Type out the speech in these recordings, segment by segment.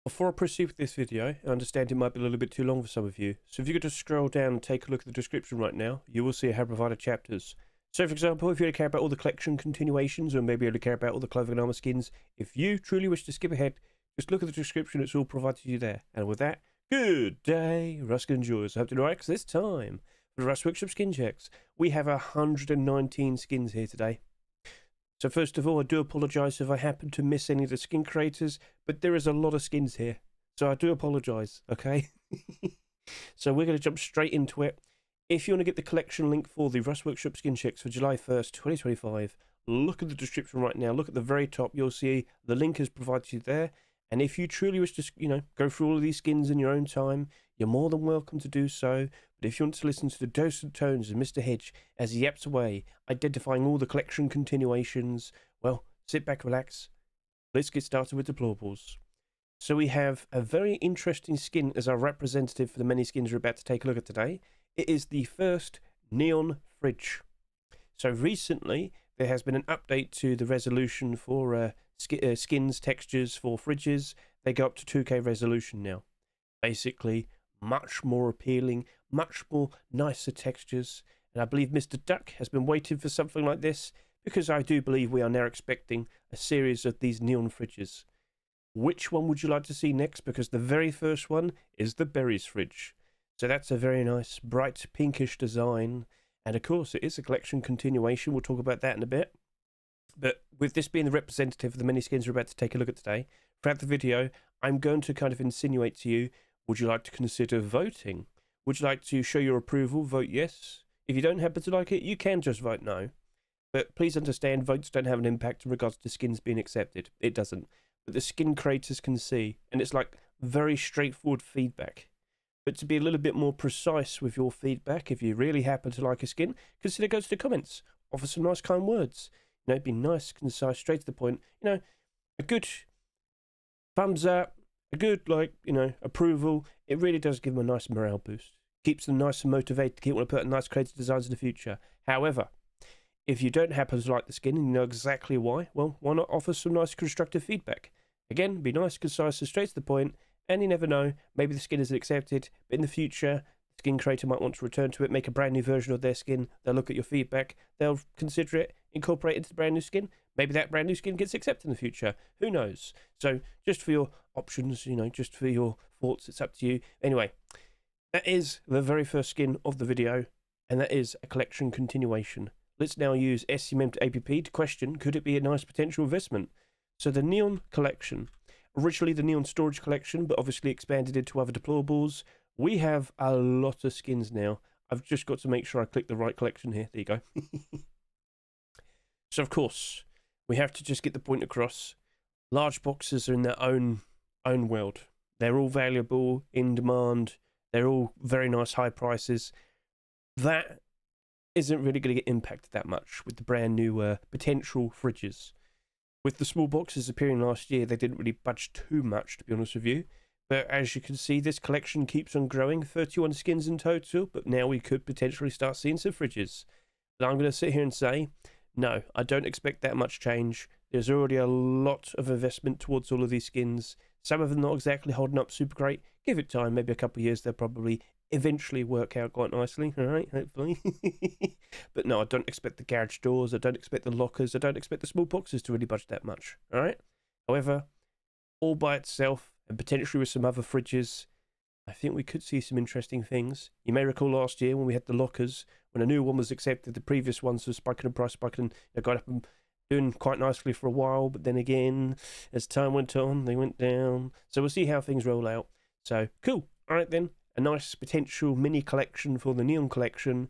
Before I proceed with this video, I understand it might be a little bit too long for some of you, so if you could just scroll down and take a look at the description right now, you will see I have provided chapters. So for example, if you only care about all the collection continuations, or maybe you only care about all the clothing and armor skins, if you truly wish to skip ahead, just look at the description, it's all provided to you there. And with that, good day, Rusk and Joyous. I hope to know because this time, for the Rust Workshop skin checks, we have 119 skins here today. So first of all, I do apologise if I happen to miss any of the skin creators, but there is a lot of skins here. So I do apologise, okay? So we're going to jump straight into it. If you want to get the collection link for the Rust Workshop skin checks for July 1st, 2025, look at the description right now. Look at the very top. You'll see the link is provided to you there. And if you truly wish to, go through all of these skins in your own time, you're more than welcome to do so. But if you want to listen to the dulcet tones of Mr. Hedge as he yaps away, identifying all the collection continuations, well, sit back, relax. Let's get started with Deployables. So we have a very interesting skin as our representative for the many skins we're about to take a look at today. It is the first Neon Fridge. So recently, there has been an update to the resolution for skins, textures for fridges. They go up to 2K resolution now. Basically, much more appealing, much more nicer textures. And I believe Mr. Duck has been waiting for something like this, because I do believe we are now expecting a series of these neon fridges. Which one would you like to see next? Because the very first one is the Berries fridge. So that's a very nice, bright, pinkish design. And of course, it is a collection continuation. We'll talk about that in a bit. But with this being the representative of the many skins we're about to take a look at today, throughout the video, I'm going to kind of insinuate to you, would you like to consider voting? Would you like to show your approval? Vote yes. If you don't happen to like it, you can just vote no. But please understand, votes don't have an impact in regards to skins being accepted. It doesn't. But the skin creators can see, and it's like very straightforward feedback. But to be a little bit more precise with your feedback, if you really happen to like a skin, consider go to the comments. Offer some nice kind words. Be nice, concise, straight to the point. A good thumbs up, a good, approval. It really does give them a nice morale boost. Keeps them nice and motivated to keep wanting to put out nice creative designs in the future. However, if you don't happen to like the skin and you know exactly why, well, why not offer some nice constructive feedback? Again, be nice, concise, and straight to the point. And you never know, maybe the skin isn't accepted, but in the future, the skin creator might want to return to it, make a brand new version of their skin. They'll look at your feedback, they'll consider it, incorporate it into the brand new skin. Maybe that brand new skin gets accepted in the future. Who knows? So just for your options, just for your thoughts, it's up to you. Anyway, that is the very first skin of the video, and that is a collection continuation. Let's now use SCMM to APP to question, could it be a nice potential investment? So the Neon Collection, originally the Neon Storage Collection, but obviously expanded into other deployables. We have a lot of skins now. I've just got to make sure I click the right collection here. There you go. So of course, we have to just get the point across. Large boxes are in their own world. They're all valuable, in demand. They're all very nice high prices. That isn't really going to get impacted that much with the brand new potential fridges. With the small boxes appearing last year, they didn't really budge too much, to be honest with you. But as you can see, this collection keeps on growing. 31 skins in total, but now we could potentially start seeing some fridges. But I'm going to sit here and say, no, I don't expect that much change. There's already a lot of investment towards all of these skins. Some of them not exactly holding up super great. Give it time, maybe a couple of years, they'll probably eventually work out quite nicely, all right, hopefully. But no, I don't expect the garage doors, I don't expect the lockers, I don't expect the small boxes to really budge that much, all right? However, all by itself, and potentially with some other fridges, I think we could see some interesting things. You may recall last year when we had the lockers, when a new one was accepted, the previous ones were spiking in price, got up and doing quite nicely for a while, but then again, as time went on, they went down. So we'll see how things roll out. So, cool. All right then, a nice potential mini collection for the Neon Collection.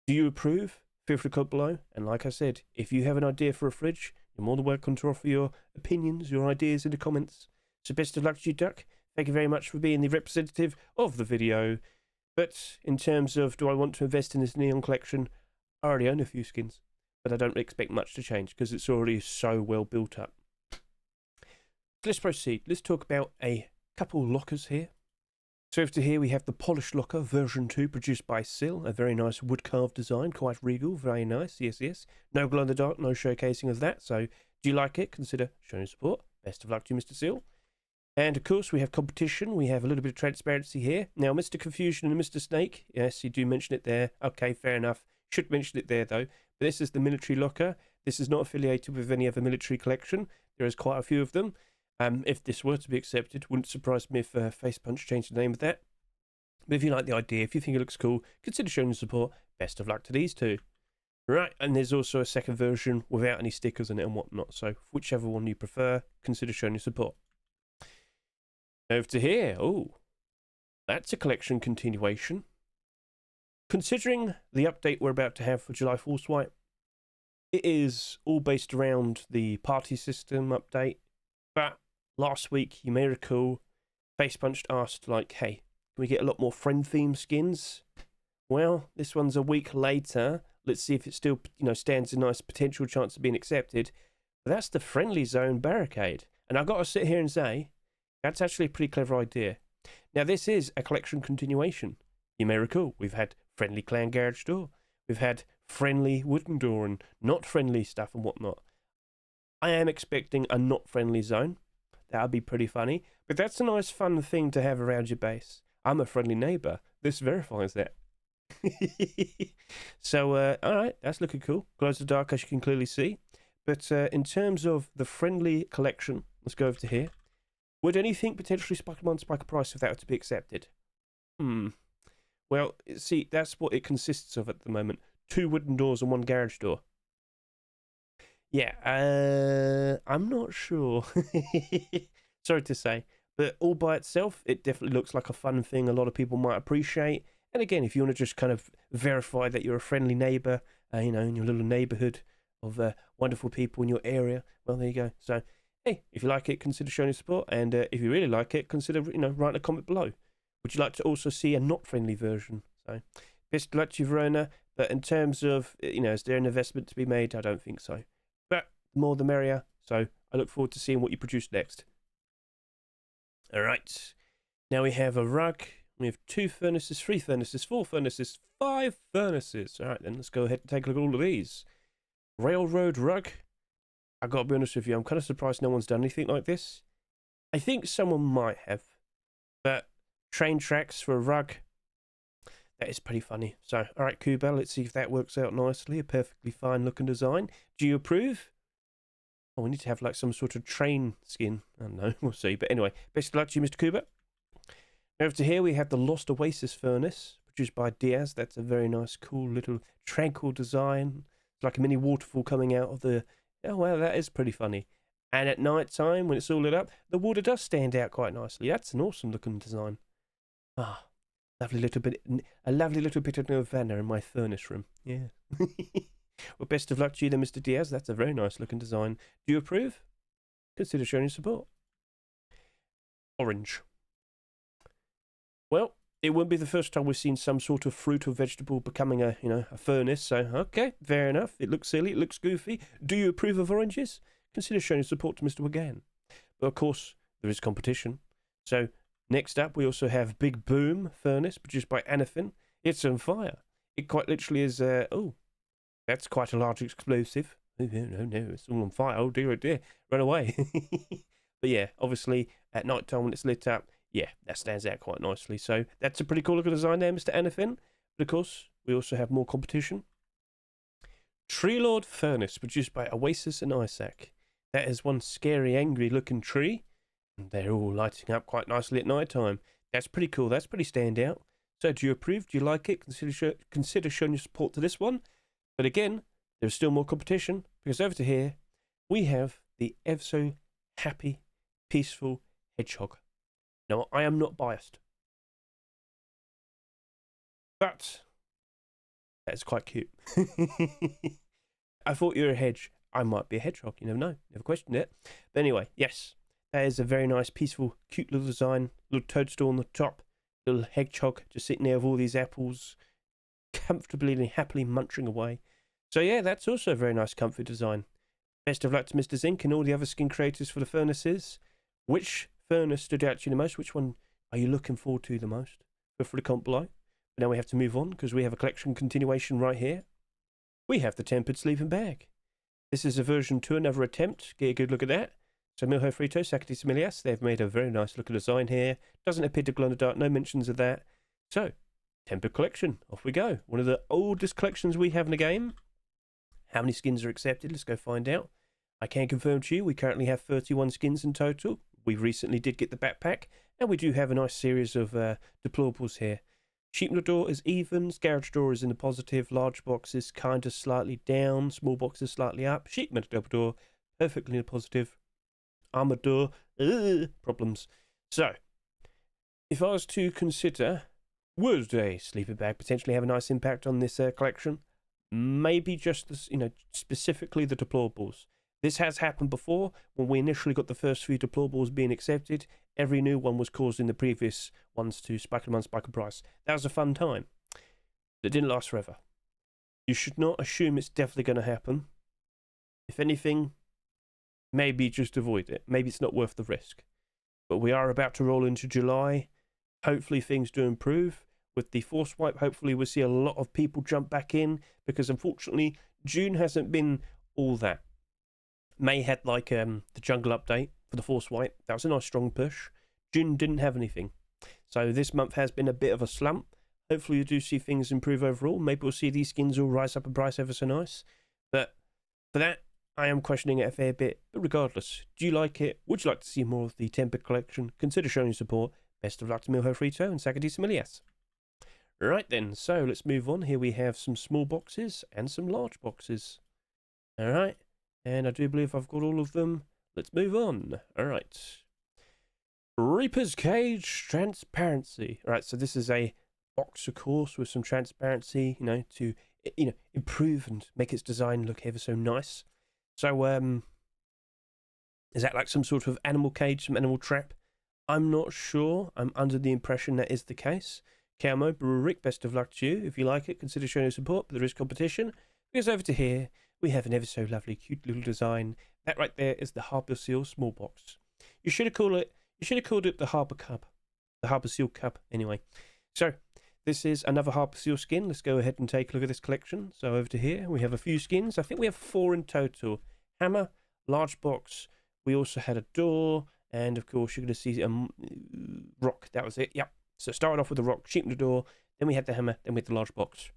Do you approve? Feel free to comment below. And like I said, if you have an idea for a fridge, you're more than welcome to offer your opinions, your ideas in the comments. So best of luck to you, Duck. Thank you very much for being the representative of the video. But in terms of do I want to invest in this Neon Collection, I already own a few skins. But I don't expect much to change because it's already so well built up. Let's proceed. Let's talk about a couple lockers here. So over to here we have the Polished Locker version 2 produced by Sil. A very nice wood carved design, quite regal, very nice, yes. No glow in the dark, no showcasing of that. So do you like it? Consider showing support. Best of luck to you, Mr. Sil. And of course, we have competition. We have a little bit of transparency here. Now, Mr. Confusion and Mr. Snake. Yes, you do mention it there. Okay, fair enough. Should mention it there, though. But this is the military locker. This is not affiliated with any other military collection. There is quite a few of them. If this were to be accepted, wouldn't surprise me if Face Punch changed the name of that. But if you like the idea, if you think it looks cool, consider showing your support. Best of luck to these two. Right, and there's also a second version without any stickers in it and whatnot. So whichever one you prefer, consider showing your support. Over to here. Oh, that's a collection continuation. Considering the update we're about to have for July 4th White, it is all based around the party system update. But last week, you may recall, Face Punched asked, like, hey, can we get a lot more friend theme skins? Well, this one's a week later. Let's see if it still, stands a nice potential chance of being accepted. But that's the Friendly Zone Barricade. And I've got to sit here and say, that's actually a pretty clever idea. Now, this is a collection continuation. You may recall, we've had Friendly Clan Garage Door. We've had Friendly Wooden Door and not friendly stuff and whatnot. I am expecting a not friendly zone. That would be pretty funny. But that's a nice fun thing to have around your base. I'm a friendly neighbour. This verifies that. So, alright, that's looking cool. Glows in the dark, as you can clearly see. But in terms of the friendly collection, let's go over to here. Would anything potentially spike a price if that were to be accepted? Well, see, that's what it consists of at the moment. 2 wooden doors and 1 garage door. Yeah, I'm not sure. Sorry to say. But all by itself, it definitely looks like a fun thing a lot of people might appreciate. And again, if you want to just kind of verify that you're a friendly neighbour, in your little neighbourhood of wonderful people in your area, well, there you go. So, hey, if you like it, consider showing your support. And if you really like it, consider, writing a comment below. Would you like to also see a not friendly version? So, best of luck to you, Verona. But in terms of, is there an investment to be made? I don't think so. But the more the merrier. So, I look forward to seeing what you produce next. All right. Now we have a rug. We have 2 furnaces, 3 furnaces, 4 furnaces, 5 furnaces. All right, then let's go ahead and take a look at all of these. Railroad rug. I've got to be honest with you, I'm kind of surprised no one's done anything like this. I think someone might have. But train tracks for a rug. That is pretty funny. So, all right, Kuba, let's see if that works out nicely. A perfectly fine looking design. Do you approve? Oh, we need to have like some sort of train skin. I don't know, we'll see. But anyway, best of luck to you, Mr. Kuba. Over to here, we have the Lost Oasis Furnace, produced by Diaz. That's a very nice, cool, little, tranquil design. It's like a mini waterfall coming out of the... Oh, well, that is pretty funny. And at night time, when it's all lit up, the water does stand out quite nicely. That's an awesome looking design. Ah, a lovely little bit of Nirvana in my furnace room. Yeah. Well, best of luck to you then, Mr. Diaz. That's a very nice looking design. Do you approve? Consider showing your support. Orange. Well, it won't be the first time we've seen some sort of fruit or vegetable becoming a furnace. So, okay, fair enough. It looks silly. It looks goofy. Do you approve of oranges? Consider showing your support to Mr. Wagan. But of course, there is competition. So, next up, we also have Big Boom Furnace, produced by Anafin. It's on fire. It quite literally is, that's quite a large explosive. Oh, no, it's all on fire. Oh, dear. Run away. But yeah, obviously, at night time when it's lit up, yeah, that stands out quite nicely. So that's a pretty cool looking design there, Mr. Anafin. But of course, we also have more competition. Tree Lord Furnace, produced by Oasis and Isaac. That is one scary, angry looking tree. And they're all lighting up quite nicely at night time. That's pretty cool. That's pretty standout. So do you approve? Do you like it? Consider showing your support to this one. But again, there's still more competition. Because over to here, we have the ever so happy, peaceful hedgehog. Now, I am not biased. But that is quite cute. I thought you were a hedge. I might be a hedgehog. You never know. Never questioned it. But anyway, yes. That is a very nice, peaceful, cute little design. Little toadstool on the top. Little hedgehog just sitting there with all these apples. Comfortably and happily munching away. So yeah, that's also a very nice comfy design. Best of luck to Mr. Zink and all the other skin creators for the furnaces. Which furnace stood out to you the most? Which one are you looking forward to the most? Go for the comment below. But now we have to move on because we have a collection continuation right here. We have the Tempered Sleeping Bag. This is a version 2, another attempt. Get a good look at that. So Milho Frito, Sakati Similias, they've made a very nice looking design here. Doesn't appear to glow in the dark, no mentions of that. So, Tempered Collection, off we go. One of the oldest collections we have in the game. How many skins are accepted? Let's go find out. I can confirm to you, we currently have 31 skins in total. We recently did get the backpack, and we do have a nice series of deployables here. Sheep in the door is evens, garage door is in the positive, large boxes kind of slightly down, small boxes slightly up, sheep metal double door, perfectly in the positive, armour door, problems. So, if I was to consider, would a sleeping bag potentially have a nice impact on this collection? Maybe just, this, specifically the deployables. This has happened before. When we initially got the first few deployables being accepted, every new one was causing the previous ones to spike in price. That was a fun time. It didn't last forever. You should not assume it's definitely going to happen. If anything, maybe just avoid it. Maybe it's not worth the risk. But we are about to roll into July. Hopefully things do improve. With the force wipe, hopefully we'll see a lot of people jump back in, because unfortunately June hasn't been all that. May had like the jungle update for the force wipe. That was a nice strong push. June didn't have anything. So this month has been a bit of a slump. Hopefully you do see things improve overall. Maybe we'll see these skins all rise up in price ever so nice. But for that, I am questioning it a fair bit. But regardless, do you like it? Would you like to see more of the Tempered Collection? Consider showing support. Best of luck to Milho Frito and Sakati Similias. Right then, so let's move on. Here we have some small boxes and some large boxes. Alright, and I do believe I've got all of them. Let's move on. Alright. Reaper's Cage Transparency. Alright, so this is a box, of course, with some transparency, to, improve and make its design look ever so nice. So, is that like some sort of animal cage, some animal trap? I'm not sure. I'm under the impression that is the case. Camo, Rick, best of luck to you. If you like it, consider showing your support, but there is competition. Because over to here, we have an ever so lovely, cute little design. That right there is the Harbour Seal small box. You should have called it the Harbour Cup. The Harbour Seal Cup, anyway. So, this is another Harbour Seal skin. Let's go ahead and take a look at this collection. So over to here, we have a few skins. I think we have 4 in total. Hammer, large box. We also had a door, and of course, you're going to see a rock. That was it, yep. So started off with the rock, sheep in the door, then we had the hammer, then we had the large box.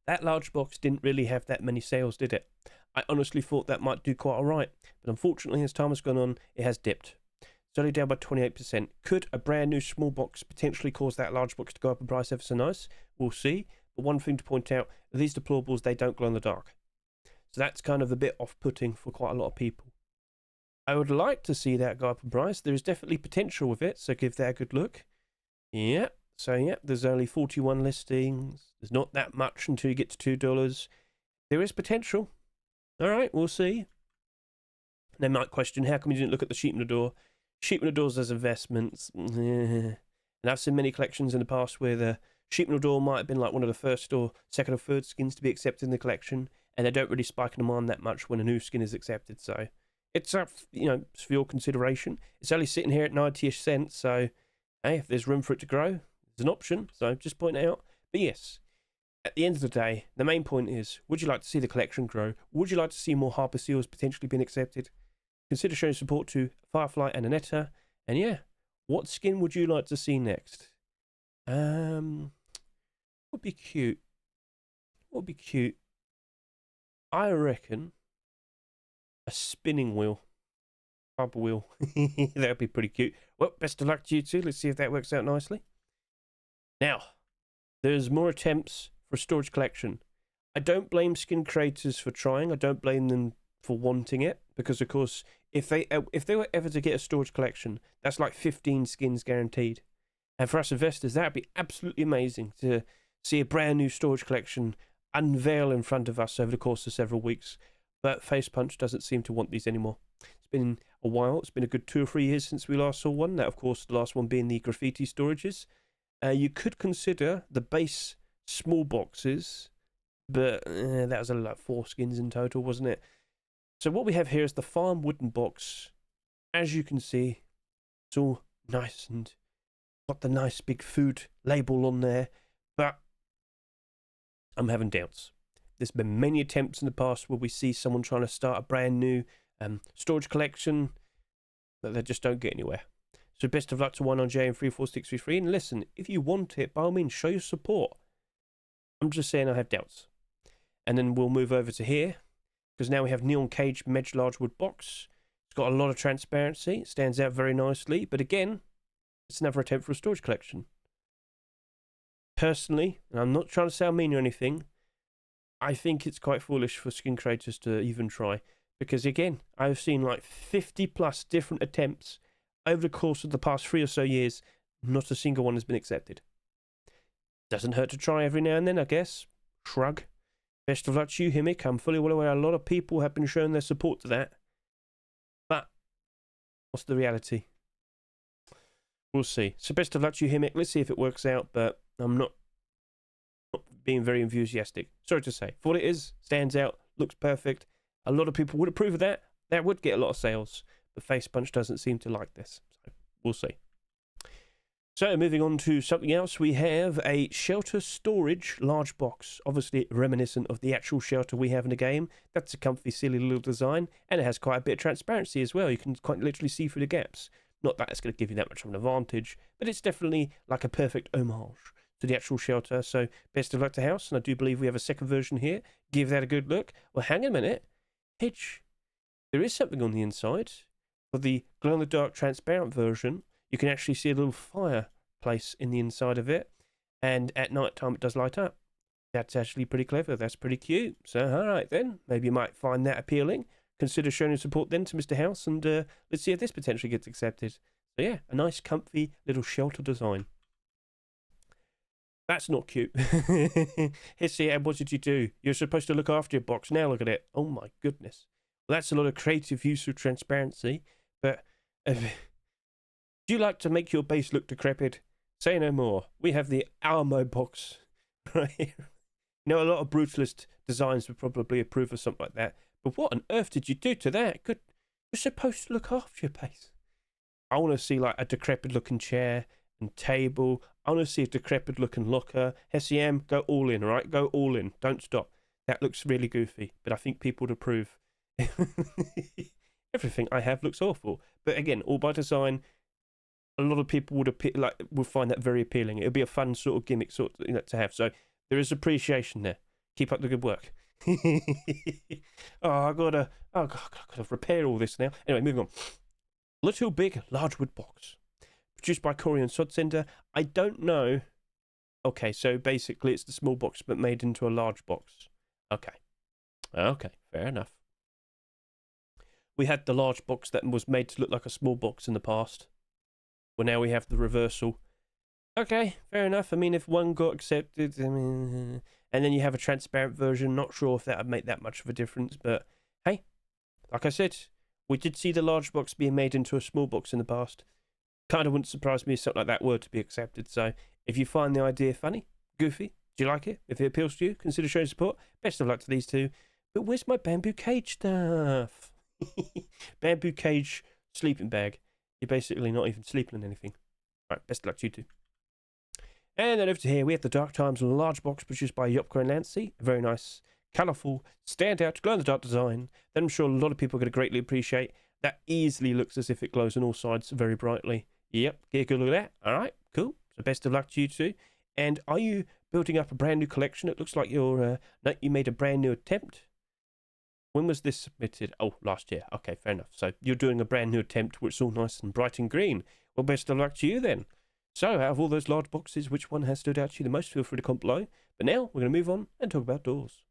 That large box didn't really have that many sales, did it? I honestly thought that might do quite alright, but unfortunately as time has gone on, it has dipped. It's only down by 28%. Could a brand new small box potentially cause that large box to go up in price ever so nice? We'll see. But one thing to point out, these deployables, they don't glow in the dark. So that's kind of a bit off-putting for quite a lot of people. I would like to see that go up in price. There is definitely potential with it, so give that a good look. Yeah, so yeah, there's only 41 listings. There's not that much until you get to $2. There is potential. Alright, we'll see. They might question, how come you didn't look at the sheep in the door? Sheep in the doors as investments. And I've seen many collections in the past where the sheep in the door might have been like one of the first or second or third skins to be accepted in the collection, and they don't really spike in demand that much when a new skin is accepted, so it's up, it's for your consideration. It's only sitting here at 90-ish cents, so hey, if there's room for it to grow, there's an option, so just point it out. But yes, at the end of the day, the main point is, would you like to see the collection grow? Would you like to see more Harbour Seals potentially being accepted? Consider showing support to Firefly and Anetta. And yeah, what skin would you like to see next? Would be cute. What would be cute? I reckon a spinning wheel. Harbour wheel. That would be pretty cute. Well, best of luck to you too. Let's see if that works out nicely. Now, there's more attempts for a storage collection. I don't blame skin creators for trying. I don't blame them for wanting it, because of course, if they were ever to get a storage collection, that's like 15 skins guaranteed. And for us investors, that would be absolutely amazing to see a brand new storage collection unveil in front of us over the course of several weeks. But Facepunch doesn't seem to want these anymore. It's been a while. It's been a good 2 or 3 years since we last saw one. That, of course, the last one being the graffiti storages. You could consider the base small boxes, but that was like 4 skins in total, wasn't it? So what we have here is the farm wooden box. As you can see, it's all nice and got the nice big food label on there, but I'm having doubts. There's been many attempts in the past where we see someone trying to start a brand new storage collection, that they just don't get anywhere. So best of luck to 1RJ and 34633. And listen, if you want it, by all means, show your support. I'm just saying I have doubts. And then we'll move over to here, because now we have Neon Cage Medge Large Wood Box. It's got a lot of transparency. It stands out very nicely. But again, it's another attempt for a storage collection. Personally, and I'm not trying to sound mean or anything, I think it's quite foolish for skin creators to even try. Because again, I've seen like 50 plus different attempts over the course of the past 3 or so years. Not a single one has been accepted. Doesn't hurt to try every now and then, I guess. Shrug. Best of luck to you, Himic. I'm fully well aware a lot of people have been showing their support to that. But what's the reality? We'll see. So best of luck to you, Himic. Let's see if it works out, but I'm not being very enthusiastic. Sorry to say. For what it is, stands out, looks perfect. A lot of people would approve of that. That would get a lot of sales. But Face Punch doesn't seem to like this. So we'll see. So moving on to something else, we have a shelter storage large box. Obviously reminiscent of the actual shelter we have in the game. That's a comfy, silly little design. And it has quite a bit of transparency as well. You can quite literally see through the gaps. Not that it's going to give you that much of an advantage, but it's definitely like a perfect homage to the actual shelter. So best of luck to House, and I do believe we have a second version here. Give that a good look. Well, hang a minute. Hedge, there is something on the inside. For the glow-in-the-dark transparent version, you can actually see a little fireplace in the inside of it, and at night time it does light up. That's actually pretty clever. That's pretty cute. So, all right then. Maybe you might find that appealing. Consider showing your support then to Mr. House, and let's see if this potentially gets accepted. So yeah, a nice, comfy little shelter design. That's not cute. Here, what did you do? You're supposed to look after your box. Now look at it. Oh my goodness. Well, that's a lot of creative use of transparency. But do you like to make your base look decrepit? Say no more. We have the Armour box right here. You know, a lot of brutalist designs would probably approve of something like that. But what on earth did you do to that? You're supposed to look after your base. I want to see like a decrepit looking chair and table. I want to see a decrepit looking locker. SEM, go all in, all right? Go all in. Don't stop. That looks really goofy, but I think people would approve. Everything I have looks awful. But again, all by design. A lot of people would find that very appealing. It would be a fun sort of gimmick to have. So there is appreciation there. Keep up the good work. I gotta repair all this now. Anyway, moving on. Little Big Large Wood Box, produced by Corey and Sodsender. I don't know. Okay, so basically it's the small box but made into a large box. Okay, fair enough. We had the large box that was made to look like a small box in the past. Well, now we have the reversal. Okay, fair enough. I mean, if one got accepted, and then you have a transparent version, not sure if that would make that much of a difference, but hey, like I said, we did see the large box being made into a small box in the past. Kind of wouldn't surprise me if something like that were to be accepted. So if you find the idea funny, goofy, do you like it? If it appeals to you, consider showing support. Best of luck to these two. But where's my bamboo cage stuff? Bamboo cage sleeping bag. You're basically not even sleeping in anything. Right, best of luck to you two. And then over to here, we have the Dark Times large box produced by Yopko and Lancy. A very nice, colourful, standout, glow-in-the-dark design that I'm sure a lot of people are going to greatly appreciate. That easily looks as if it glows on all sides very brightly. Yep, get a good look at that. All right, cool. So best of luck to you two. And are you building up a brand new collection? It looks like you made a brand new attempt. When was this submitted? Oh, last year. Okay, fair enough. So you're doing a brand new attempt where it's all nice and bright and green. Well, best of luck to you then. So out of all those large boxes, which one has stood out to you the most? Feel free to comment below. But now we're going to move on and talk about doors.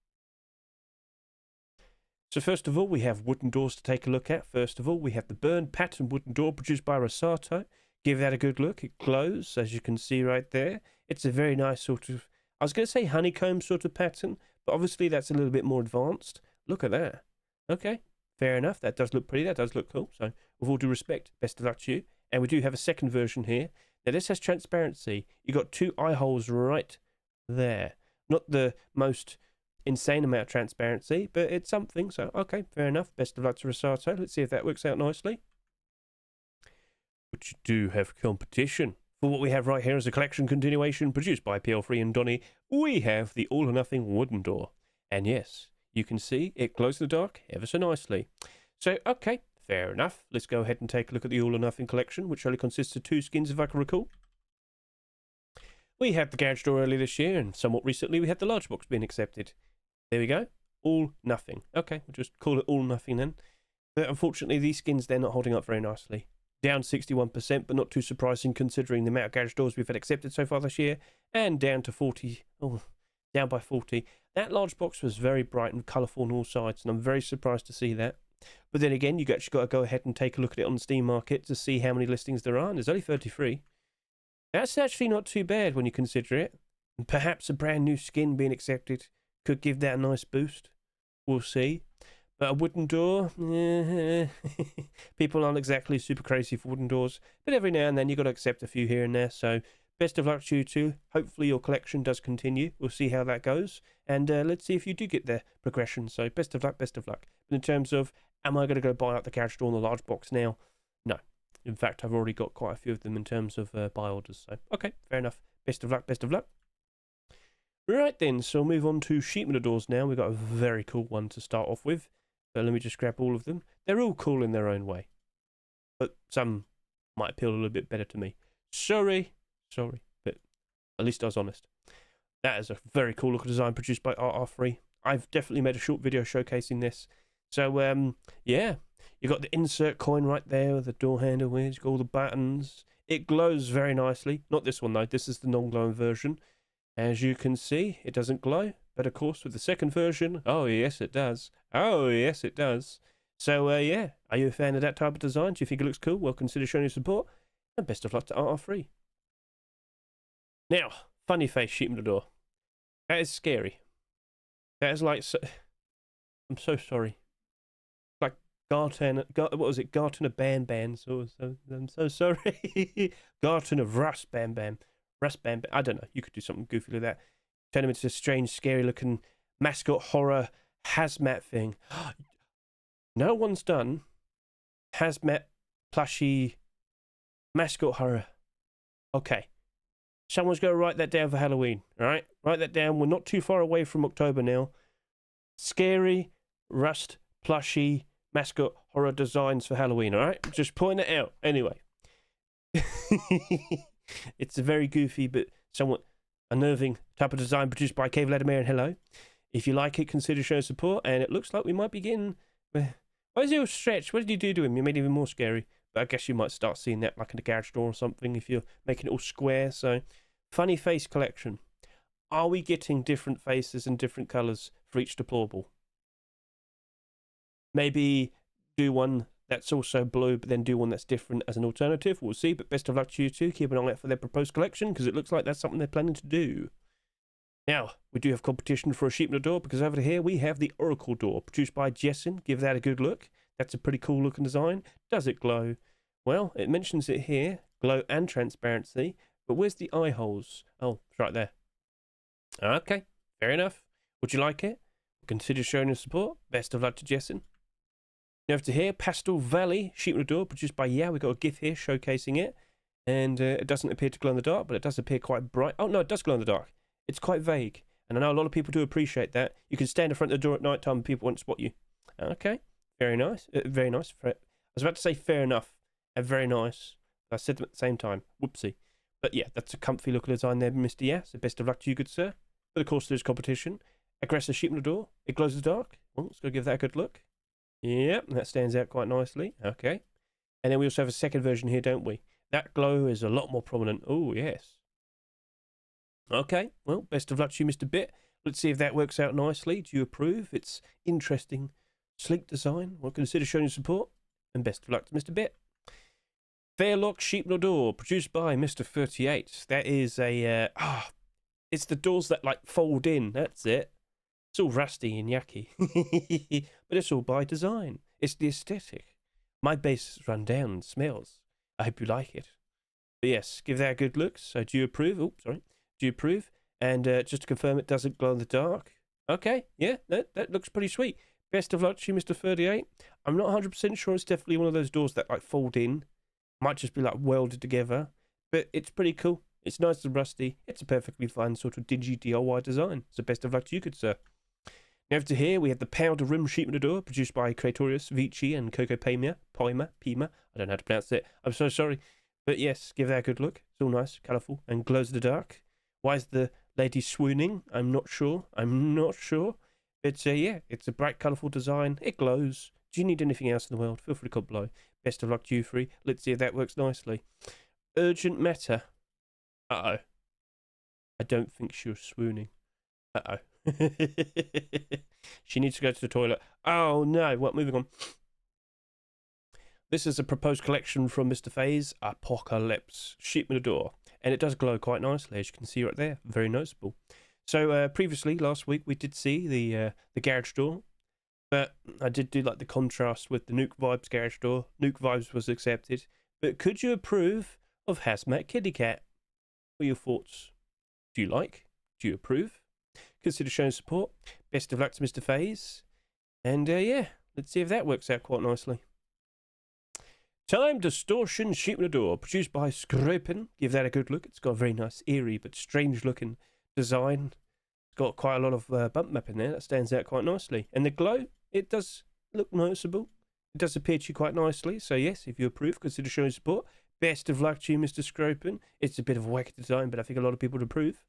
So first of all, we have wooden doors to take a look at. First of all, we have the burned pattern wooden door produced by Rosato. Give that a good look. It glows, as you can see right there. It's a very nice sort of, I was going to say honeycomb sort of pattern, but obviously that's a little bit more advanced. Look at that. Okay, fair enough. That does look pretty. That does look cool. So with all due respect, best of luck to you. And we do have a second version here. Now this has transparency. You got 2 eye holes right there. Not the most insane amount of transparency, but it's something. So okay, fair enough. Best of luck to Rosato. Let's see if that works out nicely. But you do have competition. For what we have right here is a collection continuation produced by PL3 and Donny. We have the all or nothing wooden door. And yes, you can see it glows in the dark ever so nicely. So, okay, fair enough. Let's go ahead and take a look at the All or Nothing collection, which only consists of 2 skins, if I can recall. We had the garage door earlier this year, and somewhat recently we had the large box being accepted. There we go. All Nothing. Okay, we'll just call it All Nothing then. But unfortunately, these skins, they're not holding up very nicely. Down 61%, but not too surprising considering the amount of garage doors we've had accepted so far this year. And down to 40. Oh, down by 40. That large box was very bright and colourful on all sides, and I'm very surprised to see that. But then again, you've actually got to go ahead and take a look at it on the Steam market to see how many listings there are, and there's only 33. That's actually not too bad when you consider it. And perhaps a brand new skin being accepted could give that a nice boost. We'll see. But a wooden door, people aren't exactly super crazy for wooden doors. But every now and then you've got to accept a few here and there. So best of luck to you two. Hopefully your collection does continue. We'll see how that goes. And let's see if you do get the progression. So best of luck, best of luck. But in terms of, am I going to go buy out the garage door and the large box now? No. In fact, I've already got quite a few of them in terms of buy orders. So, okay, fair enough. Best of luck, best of luck. Right then, so we'll move on to sheet metal doors now. We've got a very cool one to start off with. But let me just grab all of them. They're all cool in their own way. But some might appeal a little bit better to me. Sorry, but at least I was honest. That is a very cool looking design produced by RR3. I've definitely made a short video showcasing this. So, yeah. You've got the insert coin right there with the door handle with. You've got all the buttons. It glows very nicely. Not this one, though. This is the non-glowing version. As you can see, it doesn't glow. But, of course, with the second version, oh, yes, it does. Oh, yes, it does. So, yeah. Are you a fan of that type of design? Do you think it looks cool? Well, consider showing your support. And best of luck to RR3. Now, funny face sheet metal door. That is scary. That is like... I'm so sorry. Garten, what was it? Garten of Bam Bam. So I'm so sorry. Garten of Rust Bam Bam. Rust Bam Bam. I don't know. You could do something goofy like that. Turn him into a strange, scary looking mascot horror hazmat thing. No one's done hazmat plushy mascot horror. Okay. Someone's got to write that down for Halloween. All right? Write that down. We're not too far away from October now. Scary, rust, plushy, mascot horror designs for Halloween, all right? Just point it out. Anyway. It's a very goofy but somewhat unnerving type of design produced by K. Vladimir and Hello. If you like it, consider showing support, and it looks like we might be getting... Why is he all stretched? What did you do to him? You made it even more scary. But I guess you might start seeing that like in the garage door or something if you're making it all square. So, funny face collection. Are we getting different faces and different colours for each deployable? Maybe do one that's also blue, but then do one that's different as an alternative. We'll see, but best of luck to you two. Keep an eye out for their proposed collection, because it looks like that's something they're planning to do. Now, we do have competition for a sheet metal door, because over here we have the Oracle door, produced by Jessen. Give that a good look. That's a pretty cool looking design. Does it glow? Well, it mentions it here, glow and transparency, but where's the eye holes? Oh, it's right there. Okay, fair enough. Would you like it? Consider showing your support. Best of luck to Jessen. Over to here, Pastel Valley sheet metal door produced by We've got a GIF here showcasing it, and it doesn't appear to glow in the dark, but it does appear quite bright. Oh no, it does glow in the dark. It's quite vague, and I know a lot of people do appreciate that. You can stand in front of the door at night time and people won't spot you. Okay, very nice. Very nice. I was about to say fair enough and very nice. I said them at the same time. Whoopsie. But yeah, that's a comfy looking design there, Mr. Yeah. So best of luck to you, good sir. But of course, there's competition. Aggressive sheet metal door. It glows in the dark. Well, let's go give that a good look. Yep, that stands out quite nicely. Okay. And then we also have a second version here, don't we? That glow is a lot more prominent. Oh, yes. Okay, well, best of luck to you, Mr. Bit. Let's see if that works out nicely. Do you approve? It's interesting, sleek design. We'll consider showing you support. And best of luck to Mr. Bit. Fairlock sheet metal door, produced by Mr. 38. That is a... it's the doors that, like, fold in. That's it. It's all rusty and yucky. But it's all by design. It's the aesthetic. My base is run down and smells. I hope you like it. But yes, give that a good look. So do you approve? Oh, sorry. Do you approve? And just to confirm, it doesn't glow in the dark. Okay, yeah, that looks pretty sweet. Best of luck to you, Mr. 38. I'm not 100% sure it's definitely one of those doors that, like, fold in. Might just be, like, welded together. But it's pretty cool. It's nice and rusty. It's a perfectly fine sort of dingy DIY design. So best of luck to you, good sir. Over to here, we have the Powder Rim Sheep Door, produced by Kratorius, Vici, and Coco Pima. I don't know how to pronounce it. I'm so sorry. But yes, give that a good look. It's all nice, colourful, and glows in the dark. Why is the lady swooning? I'm not sure. But yeah, it's a bright, colourful design. It glows. Do you need anything else in the world? Feel free to comment below. Best of luck to you three. Let's see if that works nicely. Urgent matter. Uh-oh. I don't think she was swooning. Uh-oh. She needs to go to the toilet. Oh no, well, moving on. This is a proposed collection from Mr. FaZe, Apocalypse Sheep Door, and it does glow quite nicely, as you can see right there. Very noticeable. So previously, last week, we did see the garage door, but I did do like the contrast with the Nuke Vibes garage door. Nuke Vibes was accepted, but could you approve of Hazmat Kitty Cat? What are your thoughts? Do you like? Do you approve? Consider showing support. Best of luck to Mr. FaZe. And yeah, let's see if that works out quite nicely. Time Distortion Sheep Door, produced by Scropin. Give that a good look. It's got a very nice, eerie, but strange looking design. It's got quite a lot of bump map in there. That stands out quite nicely. And the glow, it does look noticeable. It does appear to you quite nicely. So yes, if you approve, consider showing support. Best of luck to you, Mr. Scropin. It's a bit of a wacky design, but I think a lot of people would approve.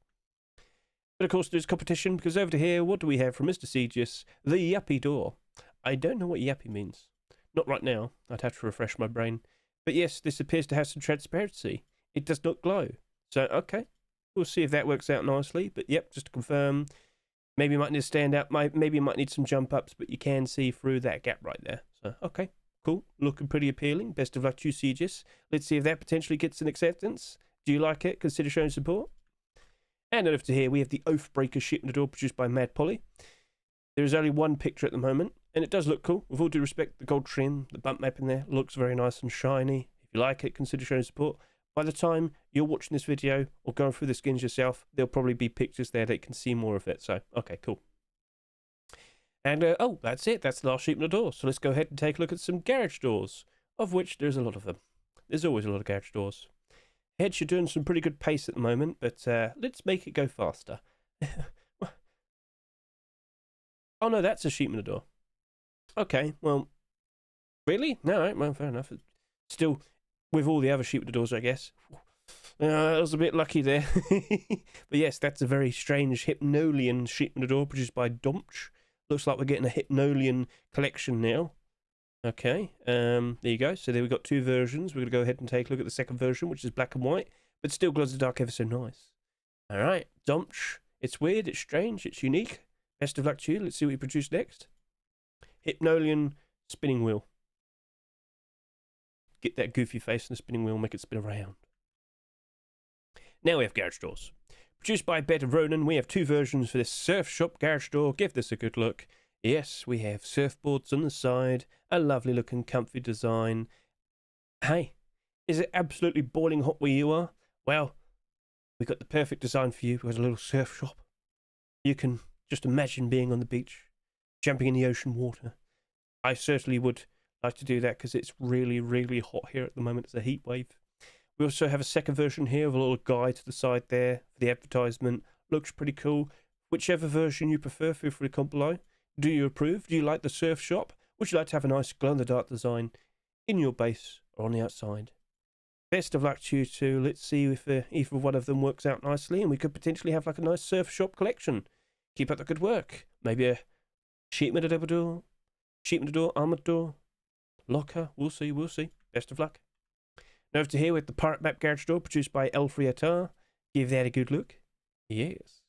But of course, there's competition, because over to here, what do we have from Mr. Segius? The Yuppie Door. I don't know what Yuppie means. Not right now. I'd have to refresh my brain. But yes, this appears to have some transparency. It does not glow. So, okay. We'll see if that works out nicely. But yep, just to confirm, maybe you might need to stand out. Maybe you might need some jump ups, but you can see through that gap right there. So, okay. Cool. Looking pretty appealing. Best of luck to you, Segius. Let's see if that potentially gets an acceptance. Do you like it? Consider showing support. And over to here, we have the Oathbreaker Sheep Door, produced by Mad Polly. There is only one picture at the moment, and it does look cool. With all due respect, the gold trim, the bump map in there, looks very nice and shiny. If you like it, consider showing support. By the time you're watching this video or going through the skins yourself, there'll probably be pictures there that you can see more of it. So, okay, cool. And, oh, that's it. That's the last Sheep Door. So let's go ahead and take a look at some garage doors, of which there's a lot of them. There's always a lot of garage doors. Hedge, you're doing some pretty good pace at the moment, but let's make it go faster. Oh no, that's a Sheep Door. Okay, well, really? No, right, well, fair enough. Still, with all the other Sheep Doors, I guess. I was a bit lucky there. But yes, that's a very strange Hypnolian Sheep Door produced by Domch. Looks like we're getting a Hypnolian collection now. Okay, there you go. So there we've got two versions. We're going to go ahead and take a look at the second version, which is black and white, but still glows in the dark ever so nice. All right, Domch. It's weird, it's strange, it's unique. Best of luck to you. Let's see what you produce next. Hypnolian spinning wheel. Get that goofy face in the spinning wheel, make it spin around. Now we have garage doors. Produced by Bed of Ronan, we have two versions for this surf shop garage door. Give this a good look. Yes, we have surfboards on the side, a lovely looking comfy design. Hey, is it absolutely boiling hot where you are? Well, we've got the perfect design for you. We've got a little surf shop. You can just imagine being on the beach, jumping in the ocean water. I certainly would like to do that because it's really, really hot here at the moment. It's a heat wave. We also have a second version here with a little guide to the side there for the advertisement. Looks pretty cool. Whichever version you prefer, feel free to comment below. Do you approve? Do you like the surf shop? Would you like to have a nice glow-in-the-dark design in your base or on the outside? Best of luck to you two. Let's see if either one of them works out nicely, and we could potentially have like a nice surf shop collection. Keep up the good work. Maybe a sheep door, armor door, locker. We'll see, we'll see. Best of luck. Now over to here with the Pirate Map Garage Door, produced by Elfriatar. Give that a good look. Yes.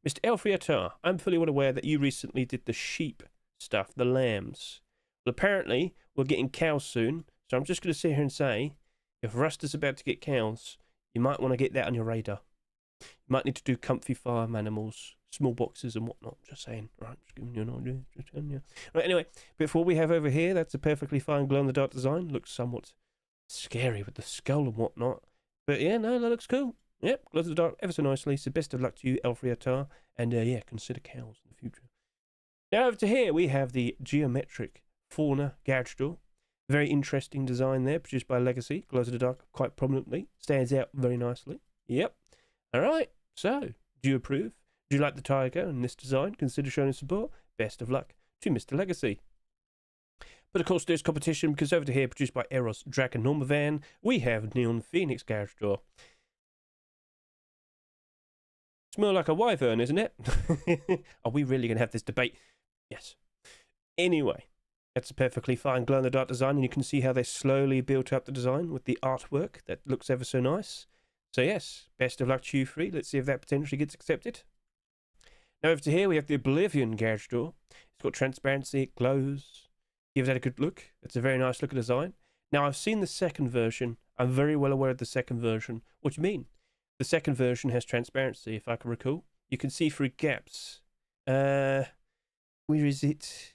Mr. Elfriatar, I'm fully well aware that you recently did the sheep stuff, the lambs. Well, apparently, we're getting cows soon, so I'm just going to sit here and say, if Rust is about to get cows, you might want to get that on your radar. You might need to do comfy farm animals, small boxes and whatnot. Just saying. Right, just giving you an idea. Just telling you. Right, anyway, before we have over here, that's a perfectly fine glow-in-the-dark design. Looks somewhat scary with the skull and whatnot. But yeah, no, that looks cool. Yep, glows in the dark ever so nicely. So best of luck to you, Elfriatar. And yeah, consider cows in the future. Now over to here, we have the Geometric Fauna Garage Door. Very interesting design there, produced by Legacy. Glows in the dark quite prominently. Stands out very nicely. Yep. Alright, so, do you approve? Do you like the tiger and this design? Consider showing support. best of luck to Mr. Legacy. But of course there's competition, because over here, produced by Eros Dragon Normavan, we have Neon Phoenix Garage Door. It's more like a wyvern, isn't it? Are we really going to have this debate? Yes. Anyway, that's a perfectly fine glow-in-the-dark design, and you can see how they slowly built up the design with the artwork. That looks ever so nice. So yes, best of luck to you three. Let's see if that potentially gets accepted. Now over to here, we have the Oblivion Garage Door. It's got transparency, it glows. Give that a good look. It's a very nice looking design. Now I've seen the second version. I'm very well aware of the second version. What do you mean? The second version has transparency, if I can recall. You can see through gaps. Where is it?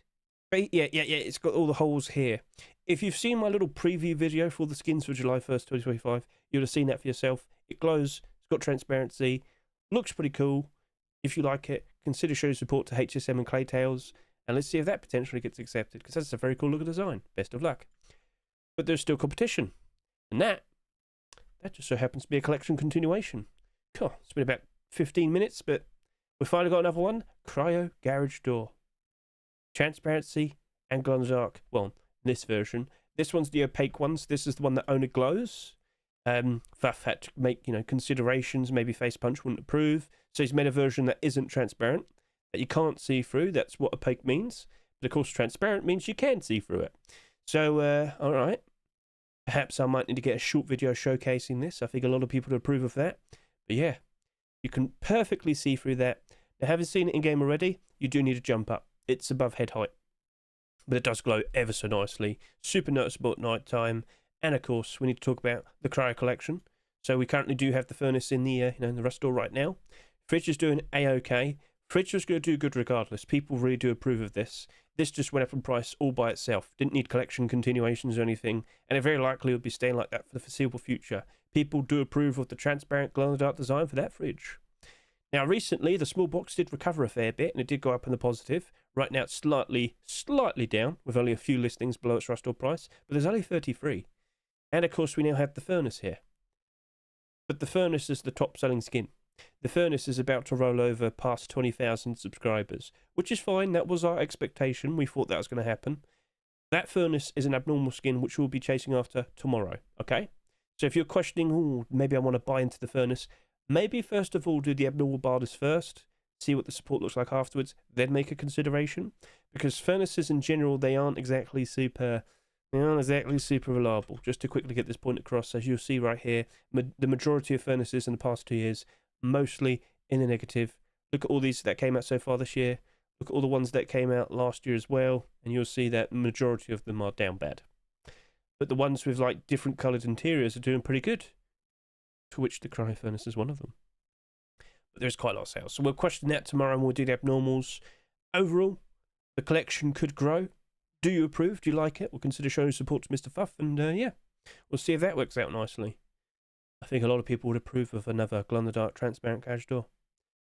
Yeah, it's got all the holes here. If you've seen my little preview video for the skins for July 1st, 2025, you'll have seen that for yourself. It glows, it's got transparency, looks pretty cool. If you like it, consider showing support to HSM and Claytails, and let's see if that potentially gets accepted, because that's a very cool looking design. Best of luck. But there's still competition, and that just so happens to be a collection continuation. Cool. It's been about 15 minutes, but we finally got another one. Cryo Garage Door. Transparency and glow in the dark. Well, this version. This one's the opaque ones. This is the one that only glows. Fuff had to make, considerations. Maybe Face Punch wouldn't approve. So he's made a version that isn't transparent, that you can't see through. That's what opaque means. But of course, transparent means you can see through it. So, alright. Perhaps I might need to get a short video showcasing this. I think a lot of people would approve of that. But yeah, you can perfectly see through that. Now, having seen it in game already, you do need to jump up. It's above head height. But it does glow ever so nicely. Super noticeable at night time. And of course, we need to talk about the Cryo collection. So we currently do have the furnace in the in the rust door right now. Fridge is doing A-OK. Fridge was going to do good regardless. People really do approve of this. This just went up in price all by itself. Didn't need collection continuations or anything. And it very likely would be staying like that for the foreseeable future. People do approve of the transparent glow-in-the-dark design for that fridge. Now, recently, the small box did recover a fair bit, and it did go up in the positive. Right now, it's slightly down, with only a few listings below its rust door price, but there's only 33. And, of course, we now have the furnace here. But the furnace is the top-selling skin. The furnace is about to roll over past 20,000 subscribers, which is fine. That was our expectation. We thought that was going to happen. That furnace is an abnormal skin, which we'll be chasing after tomorrow, okay? So if you're questioning, oh, maybe I want to buy into the furnace, maybe first of all do the abnormal barders first, see what the support looks like afterwards, then make a consideration. Because furnaces in general, they aren't exactly super reliable. Just to quickly get this point across, as you'll see right here, the majority of furnaces in the past 2 years, mostly in the negative. Look at all these that came out so far this year. Look at all the ones that came out last year as well, and you'll see that majority of them are down bad. But the ones with like different coloured interiors are doing pretty good, to which the Cryo furnace is one of them. But there's quite a lot of sales, so we'll question that tomorrow, and we'll do the abnormals. Overall, the collection could grow. Do you approve? Do you like it? We'll consider showing support to Mr. Fuff, and yeah, we'll see if that works out nicely. I think a lot of people would approve of another glow-in-the-dark transparent garage door.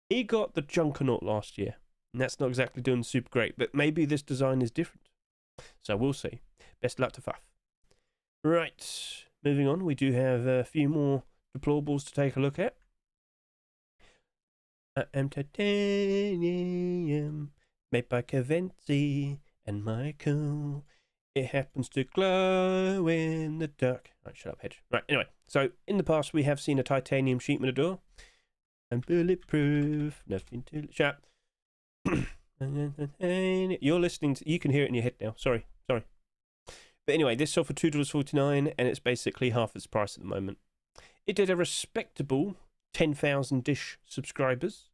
He got the Junkernaut last year, and that's not exactly doing super great, but maybe this design is different. So we'll see. Best luck to Fuff. Right, moving on, we do have a few more deployables to take a look at. I am titanium, made by Cavency and Michael. It happens to glow in the dark. Right, shut up, Hedge. Right, anyway, so in the past we have seen a titanium sheet metal door. And bulletproof, nothing to... Shut up. You're listening to... You can hear it in your head now. Sorry. But anyway, this sold for $2.49, and it's basically half its price at the moment. It did a respectable 10,000-ish subscribers.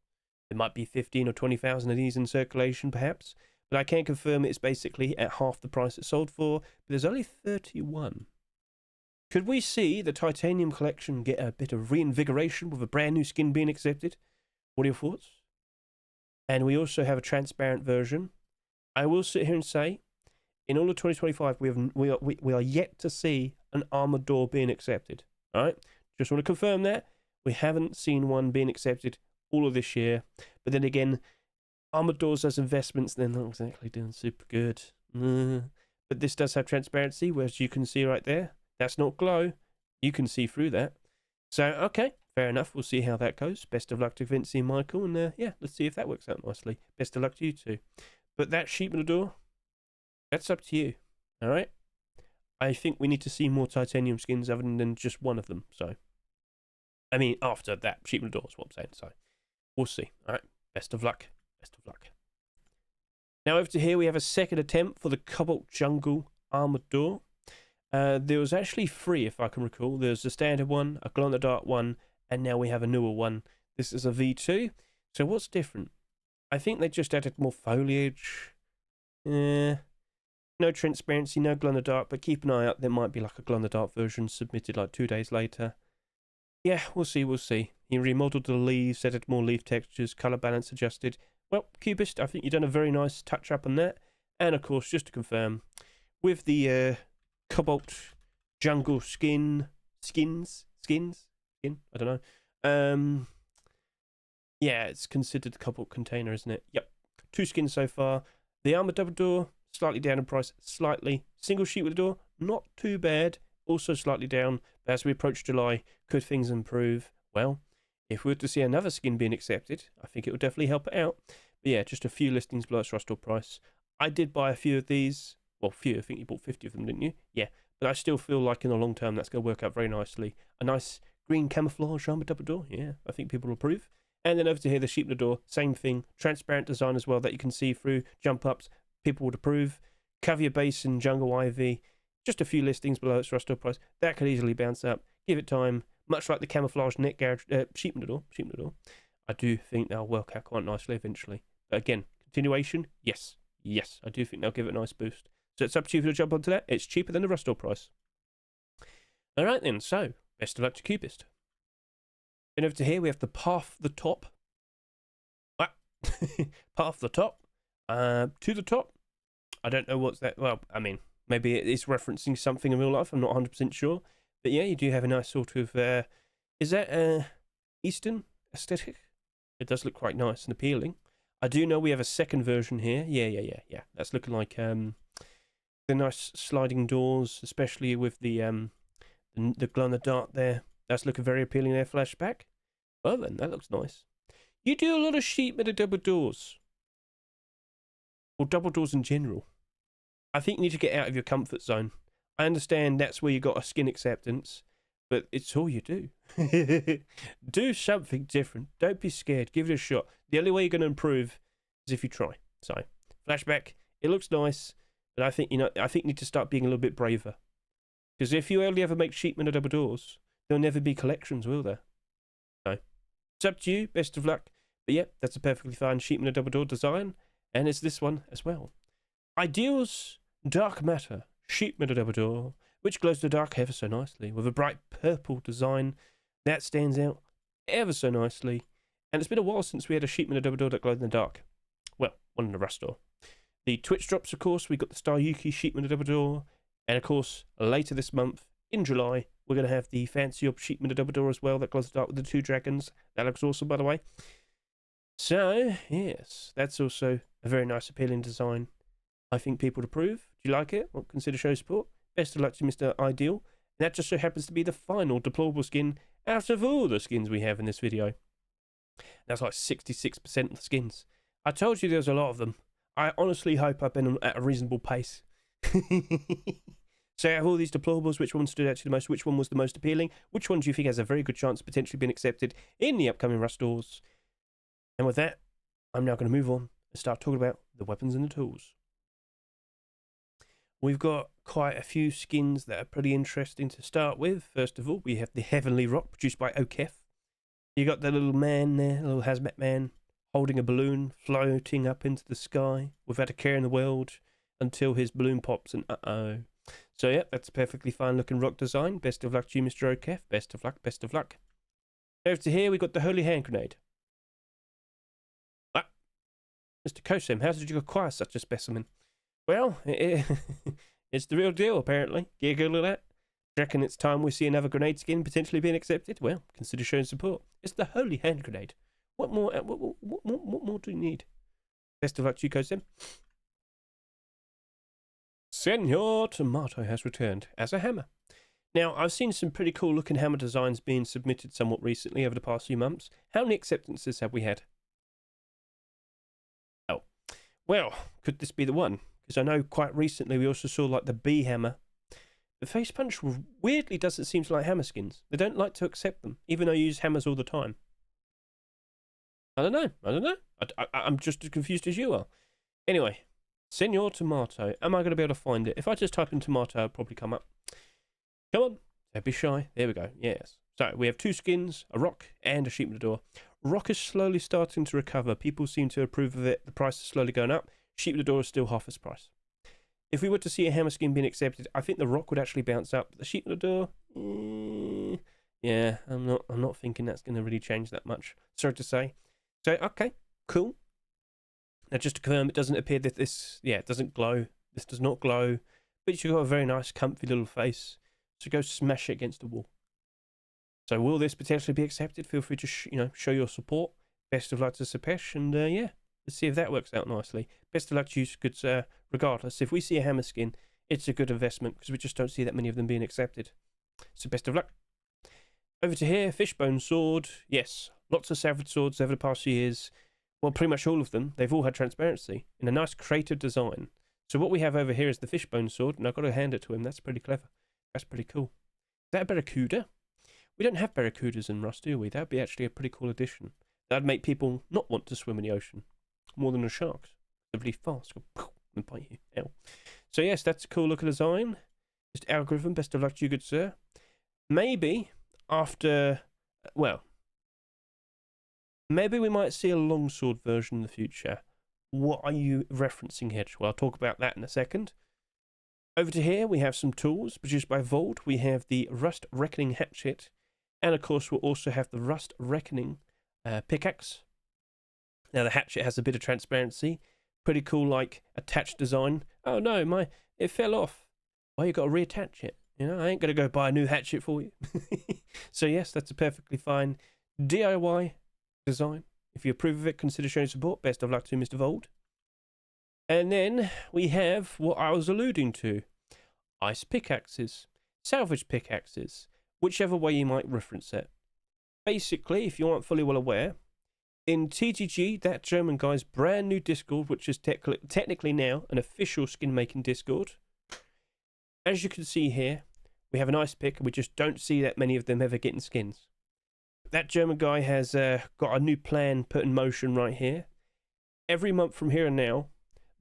There might be 15 or 20,000 of these in circulation, perhaps. But I can confirm it's basically at half the price it sold for. But there's only 31. Could we see the titanium collection get a bit of reinvigoration with a brand new skin being accepted? What are your thoughts? And we also have a transparent version. I will sit here and say, in all of 2025, we are yet to see an armored door being accepted. All right? Just want to confirm that. We haven't seen one being accepted all of this year. But then again, armored doors as investments, they're not exactly doing super good. But this does have transparency, whereas you can see right there. That's not glow. You can see through that. So, okay, fair enough. We'll see how that goes. Best of luck to Vinci and Michael. And yeah, let's see if that works out nicely. Best of luck to you two. But that sheep in the door, that's up to you. All right. I think we need to see more titanium skins other than just one of them. So, I mean, after that sheep in the door is what I'm saying. So, we'll see. All right. Best of luck. Best of luck. Now over to here, we have a second attempt for the Cobalt Jungle armored door. There was actually 3, if I can recall. There's a standard one, a glow-in-the-dark one, and now we have a newer one. This is a V2. So what's different? I think they just added more foliage. No transparency, no glow-in-the-dark, but keep an eye out. There might be like a glow-in-the-dark version submitted like 2 days later. Yeah, we'll see, we'll see. He remodeled the leaves, added more leaf textures, colour balance adjusted. Well, Cubist, I think you've done a very nice touch-up on that. And, of course, just to confirm, with the Cobalt Jungle skin, I don't know. Yeah, it's considered the Cobalt container, isn't it? Yep. 2 skins so far. The armor double door, slightly down in price, slightly. Single sheet with the door, not too bad, also slightly down. But as we approach July, could things improve? Well, if we were to see another skin being accepted, I think it would definitely help it out. But yeah, just a few listings below its rust price. I did buy a few of these. Well, few. I think you bought 50 of them, didn't you? Yeah. But I still feel like in the long term, that's going to work out very nicely. A nice green camouflage armor double door. Yeah, I think people will approve. And then over to here, the sheep in the door, same thing. Transparent design as well that you can see through. Jump ups, people would approve. Caviar Basin, Jungle Ivy. Just a few listings below its rust price. That could easily bounce up. Give it time. Much like the camouflage neck garage, sheep in the door. I do think they'll work out quite nicely eventually. But again, continuation, yes. I do think they'll give it a nice boost. So it's up to you if you jump onto that. It's cheaper than the rust price. All right then, so best of luck to Cubist. Then over to here, we have the Path the Top. Path the Top. To the top. I don't know what's that. Well, I mean, maybe it's referencing something in real life. I'm not 100% sure. But yeah, you do have a nice sort of, is that Eastern aesthetic? It does look quite nice and appealing. I do know we have a second version here. Yeah. That's looking like the nice sliding doors, especially with the glow-in-the-dark there. That's looking very appealing there, flashback. Well then, that looks nice. You do a lot of sheep with the double doors. Or double doors in general. I think you need to get out of your comfort zone. I understand that's where you got a skin acceptance, but it's all you do. Do something different. Don't be scared. Give it a shot. The only way you're going to improve is if you try. So, flashback. It looks nice, but I think you need to start being a little bit braver. Because if you only ever make sheepmen or double doors, there'll never be collections, will there? No. It's up to you. Best of luck. But yeah, that's a perfectly fine sheepmen or double door design, and it's this one as well. Ideals Dark Matter. Sheepmen or double door, which glows in the dark ever so nicely, with a bright purple design that stands out ever so nicely. And it's been a while since we had a sheepmen or double door that glowed in the dark. Well, one in the rust door. The Twitch drops, of course, we got the Star Yuki sheepmen or double door, and of course, later this month, in July, we're going to have the Fancy Up sheepmen or double door as well, that glows in the dark with the 2 dragons. That looks awesome, by the way. So, yes, that's also a very nice, appealing design. I think people would approve. Do you like it? Well, consider show support. Best of luck to Mr. Ideal. And that just so happens to be the final deployable skin out of all the skins we have in this video. That's like 66% of the skins. I told you there's a lot of them. I honestly hope I've been at a reasonable pace. So out of all these deployables, which one stood out to you the most? Which one was the most appealing? Which one do you think has a very good chance of potentially being accepted in the upcoming rust doors? And with that, I'm now going to move on and start talking about the weapons and the tools. We've got quite a few skins that are pretty interesting to start with. First of all, we have the Heavenly Rock, produced by Okef. You got the little man there, little hazmat man, holding a balloon, floating up into the sky, without a care in the world, until his balloon pops and uh-oh. So yeah, that's a perfectly fine looking rock design. Best of luck to you, Mr. Okef. Best of luck, best of luck. Over to here, we got the Holy Hand Grenade. Mr. Kosem, how did you acquire such a specimen? Well, it's the real deal, apparently. Get a good look at that. Do you reckon it's time we see another grenade skin potentially being accepted? Well, consider showing support. It's the Holy Hand Grenade. What more do you need? Best of luck to you, Kosem. Señor Tomato has returned as a hammer. Now, I've seen some pretty cool looking hammer designs being submitted somewhat recently over the past few months. How many acceptances have we had? well, could this be the one? Because I know quite recently we also saw like the bee hammer. The face punch weirdly doesn't seem to like hammer skins. They don't like to accept them, even though you use hammers all the time. I don't know. I'm just as confused as you are. Anyway, Señor Tomato. Am I going to be able to find it? If I just type in tomato, it'll probably come up. Come on. Don't be shy. There we go. Yes. So we have 2 skins, a rock, and a sheep matador. Rock is slowly starting to recover. People seem to approve of it. The price is slowly going up. Sheep matador is still half its price. If we were to see a hammer skin being accepted, I think the rock would actually bounce up. The sheep matador, yeah, I'm not thinking that's going to really change that much. Sorry to say. So okay, cool. Now just to confirm, it doesn't appear that this, it doesn't glow. This does not glow, but you've got a very nice, comfy little face. So go smash it against the wall. So will this potentially be accepted? Feel free to show your support. Best of luck to Sepesh, and yeah, let's see if that works out nicely. Best of luck to you, good sir. Regardless, if we see a hammer skin, it's a good investment because we just don't see that many of them being accepted. So best of luck. Over to here, fishbone sword. Yes, lots of salvage swords over the past few years. Well, pretty much all of them. They've all had transparency in a nice creative design. So what we have over here is the fishbone sword, and I've got to hand it to him. That's pretty clever. That's pretty cool. Is that a barracuda? We don't have barracudas in Rust, do we? That'd be actually a pretty cool addition. That'd make people not want to swim in the ocean more than the sharks. They're really fast. And bite you. Ow. So yes, that's a cool looking design. Just algorithm. Best of luck to you, good sir. Maybe after, well, maybe we might see a longsword version in the future. What are you referencing, Hedge? Well, I'll talk about that in a second. Over to here, we have some tools produced by Vold. We have the Rust Reckoning hatchet, and of course, we'll also have the Rust Reckoning pickaxe. Now, the hatchet has a bit of transparency. Pretty cool, like, attached design. Oh no, it fell off. Well, you got to reattach it. You know, I ain't going to go buy a new hatchet for you. So yes, that's a perfectly fine DIY design. If you approve of it, consider showing support. Best of luck to Mr. Vold. And then we have what I was alluding to. Ice pickaxes. Salvage pickaxes. Whichever way you might reference it. Basically, if you aren't fully well aware, in TGG, that German guy's brand new Discord, which is technically now an official skin making Discord. As you can see here, we have an ice pick, and we just don't see that many of them ever getting skins. That German guy has got a new plan put in motion right here. Every month from here and now,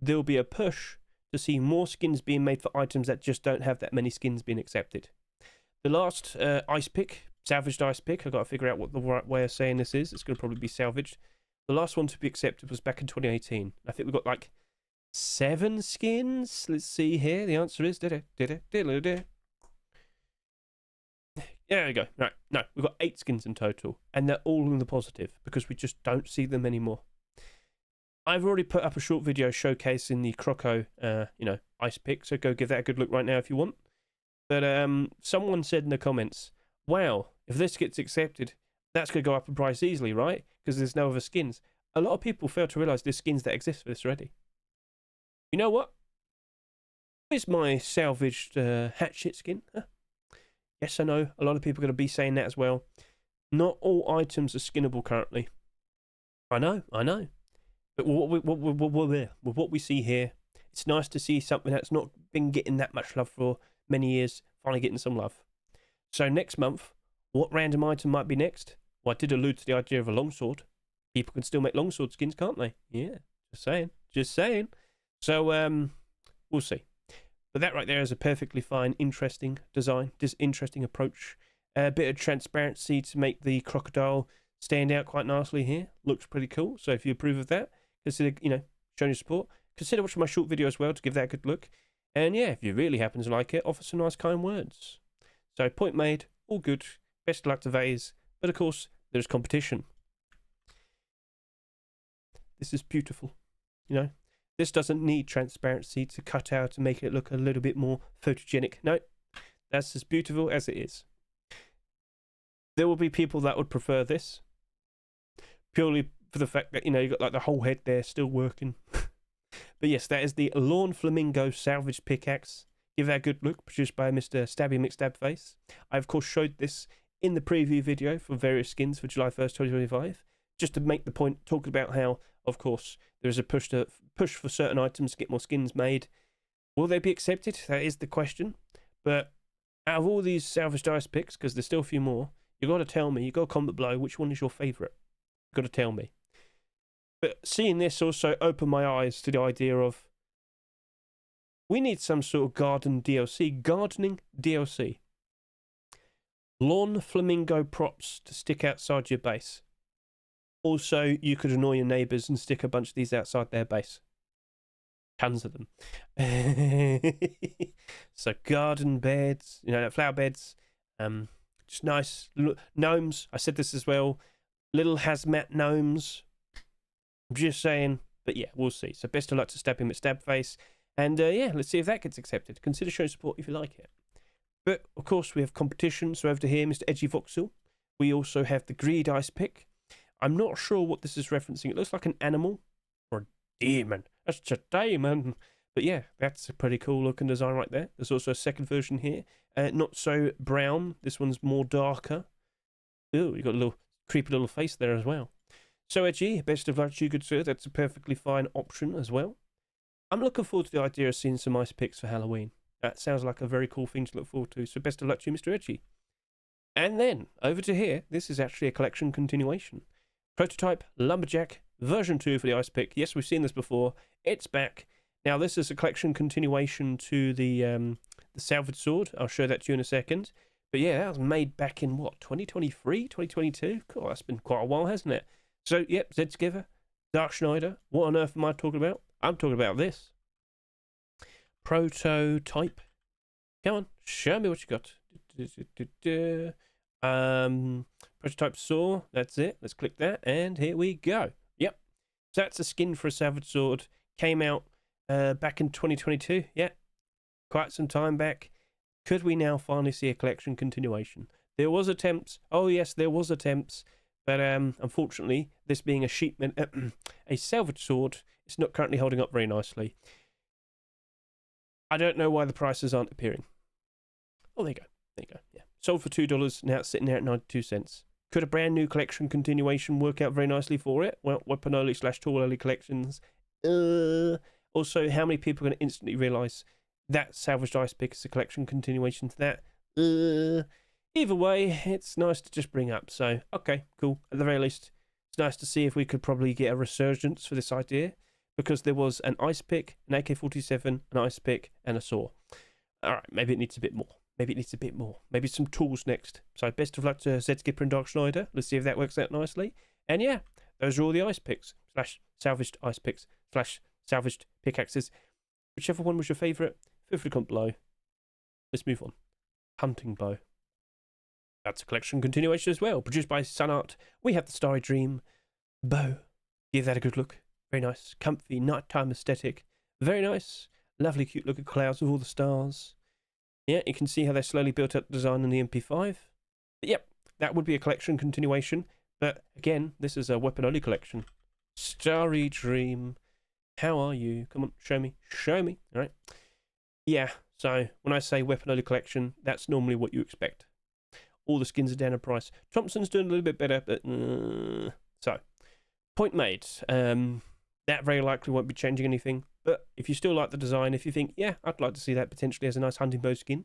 there'll be a push to see more skins being made for items that just don't have that many skins being accepted. The last ice pick, salvaged ice pick, I've got to figure out what the right way of saying this is. It's going to probably be salvaged. The last one to be accepted was back in 2018. I think we've got like 7 skins. Let's see here. The answer is there we go. Right, no, we've got 8 skins in total, and they're all in the positive because we just don't see them anymore. I've already put up a short video showcasing the Cryo, ice pick, so go give that a good look right now if you want. But someone said in the comments, wow, if this gets accepted, that's going to go up in price easily, right? Because there's no other skins. A lot of people fail to realise there's skins that exist for this already. You know what? Where's my salvaged hatchet skin? Huh? Yes, I know, a lot of people are going to be saying that as well. Not all items are skinnable currently. I know. But with what we see here, it's nice to see something that's not been getting that much love for many years, finally getting some love. So next month, what random item might be next? Well, I did allude to the idea of a longsword. People can still make longsword skins, can't they? Yeah, just saying. So, we'll see. But that right there is a perfectly fine, interesting design, interesting approach. A bit of transparency to make the crocodile stand out quite nicely here. Looks pretty cool. So if you approve of that, consider, showing your support. Consider watching my short video as well to give that a good look. And yeah, if you really happen to like it, offer some nice kind words. So point made, all good. Best of luck to Vase. But of course, there's competition. This is beautiful, This doesn't need transparency to cut out and make it look a little bit more photogenic. No, that's as beautiful as it is. There will be people that would prefer this, purely for the fact that, you've got like the whole head there still working. But yes, that is the Lawn Flamingo Salvaged Pickaxe. Give that a good look, produced by Mr. Stabby McStabface. I, of course, showed this in the preview video for various skins for July 1st, 2025. just to make the point, talking about how, of course, there is a push for certain items to get more skins made. Will they be accepted? That is the question. But out of all these salvaged ice picks, because there's still a few more, you got to tell me, you got to comment below which one is your favourite. You got to tell me. But seeing this also opened my eyes to the idea of we need some sort of gardening DLC. Lawn flamingo props to stick outside your base. Also, you could annoy your neighbours and stick a bunch of these outside their base. Tons of them. So garden beds, flower beds, just nice gnomes. I said this as well. Little hazmat gnomes. I'm just saying, but yeah, we'll see. So best of luck to Stab him at Stabface. And yeah, let's see if that gets accepted. Consider showing support if you like it. But of course, we have competition. So over to here, Mr. Edgy Voxel. We also have the Greed Icepick. I'm not sure what this is referencing. It looks like an animal or a demon. That's a demon. But yeah, that's a pretty cool looking design right there. There's also a second version here. Not so brown. This one's more darker. Ooh, you got a little creepy little face there as well. So Edgy, best of luck to you, good sir. That's a perfectly fine option as well. I'm looking forward to the idea of seeing some ice picks for Halloween. That sounds like a very cool thing to look forward to. So best of luck to you, Mr. Edgy. And then, over to here, this is actually a collection continuation. Prototype Lumberjack version 2 for the ice pick. Yes, we've seen this before. It's back. Now, this is a collection continuation to the salvage sword. I'll show that to you in a second. But yeah, that was made back in, what, 2023? 2022? Cool, that's been quite a while, hasn't it? So, yep, Zed Together, Dark Schneider. What on earth am I talking about? I'm talking about this. Prototype. Come on, show me what you got. Prototype saw. That's it. Let's click that, and here we go. Yep. So that's a skin for a salvage sword. Came out back in 2022. Yeah, quite some time back. Could we now finally see a collection continuation? There was attempts. Oh yes, there was attempts. But unfortunately, this being a salvage sword, it's not currently holding up very nicely. I don't know why the prices aren't appearing. Oh, there you go. There you go. Yeah. Sold for $2. Now it's sitting there at 92 cents. Could a brand new collection continuation work out very nicely for it? Well, Weaponoli / Tall Early Collections. Also, how many people are going to instantly realise that Salvaged Ice Pick is a collection continuation to that? Either way, it's nice to just bring up. So, okay, cool. At the very least, it's nice to see if we could probably get a resurgence for this idea. Because there was an ice pick, an AK47, an ice pick, and a saw. Alright, maybe it needs a bit more. Maybe it needs a bit more. Maybe some tools next. So best of luck to Zed Skipper and Dark Schneider. Let's see if that works out nicely. And yeah, those are all the ice picks. / salvaged ice picks. / salvaged pickaxes. Whichever one was your favourite, feel free to comment below. Let's move on. Hunting bow. That's a collection continuation as well. Produced by Sunart. We have the Starry Dream Bow. Give that a good look. Very nice, comfy, nighttime aesthetic. Very nice, lovely, cute looking clouds with all the stars. Yeah, you can see how they slowly built up the design in the MP5. But yep, that would be a collection continuation. But again, this is a weapon-only collection. Starry Dream. How are you? Come on, show me. Show me. All right. Yeah, so when I say weapon-only collection, that's normally what you expect. All the skins are down in price. Thompson's doing a little bit better, but... So, point made. That very likely won't be changing anything. But if you still like the design, if you think, yeah, I'd like to see that potentially as a nice hunting bow skin,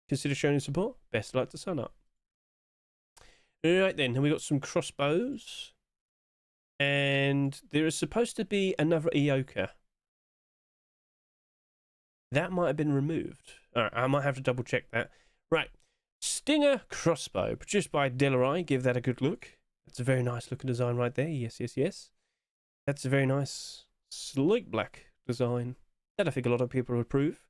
consider showing support. Best of luck to Sunart. Right then, we got some crossbows. And there is supposed to be another Eoka. That might have been removed. Alright, I might have to double check that. Right. Stinger crossbow, produced by Delarai. Give that a good look. That's a very nice looking design right there. Yes, yes, yes. That's a very nice sleek black design that I think a lot of people would approve.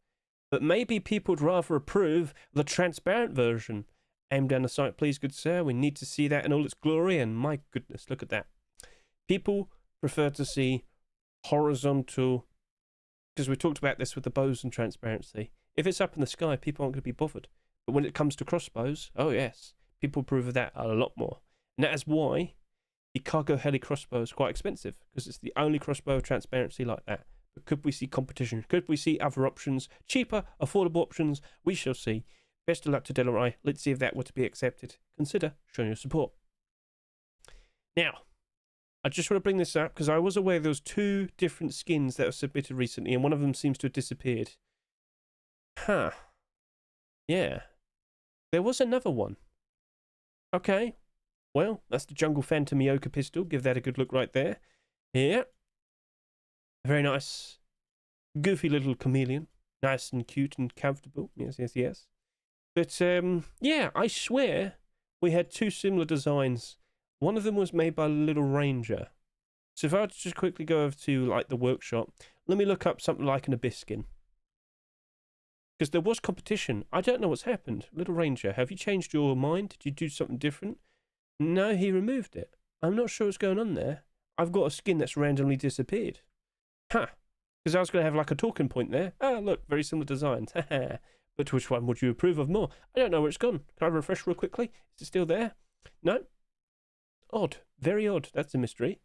But maybe people would rather approve the transparent version. Aim down the sight, please, good sir. We need to see that in all its glory. And my goodness, look at that. People prefer to see horizontal, because we talked about this with the bows and transparency. If it's up in the sky, people aren't going to be bothered. But when it comes to crossbows, oh yes, people approve of that a lot more. And that is why the cargo heli crossbow is quite expensive, because it's the only crossbow of transparency like that. But could we see competition? Could we see other options? Cheaper, affordable options? We shall see. Best of luck to Delarai. Let's see if that were to be accepted. Consider showing your support. Now, I just want to bring this up because I was aware there was 2 different skins that were submitted recently, and one of them seems to have disappeared. Huh. Yeah. There was another one. Okay. Well, that's the Jungle Phantom Yoka pistol. Give that a good look right there. Yeah. Very nice. Goofy little chameleon. Nice and cute and comfortable. Yes, yes, yes. But, yeah, I swear we had 2 similar designs. One of them was made by Little Ranger. So if I were to just quickly go over to, like, the workshop, let me look up something like an Abyss skin. Because there was competition. I don't know what's happened. Little Ranger, have you changed your mind? Did you do something different? No, he removed it. I'm not sure what's going on there. I've got a skin that's randomly disappeared. Huh. Because I was going to have, like, a talking point there. Ah, look, very similar designs. Haha. But which one would you approve of more? I don't know where it's gone. Can I refresh real quickly? Is it still there? No? Odd. Very odd. That's a mystery.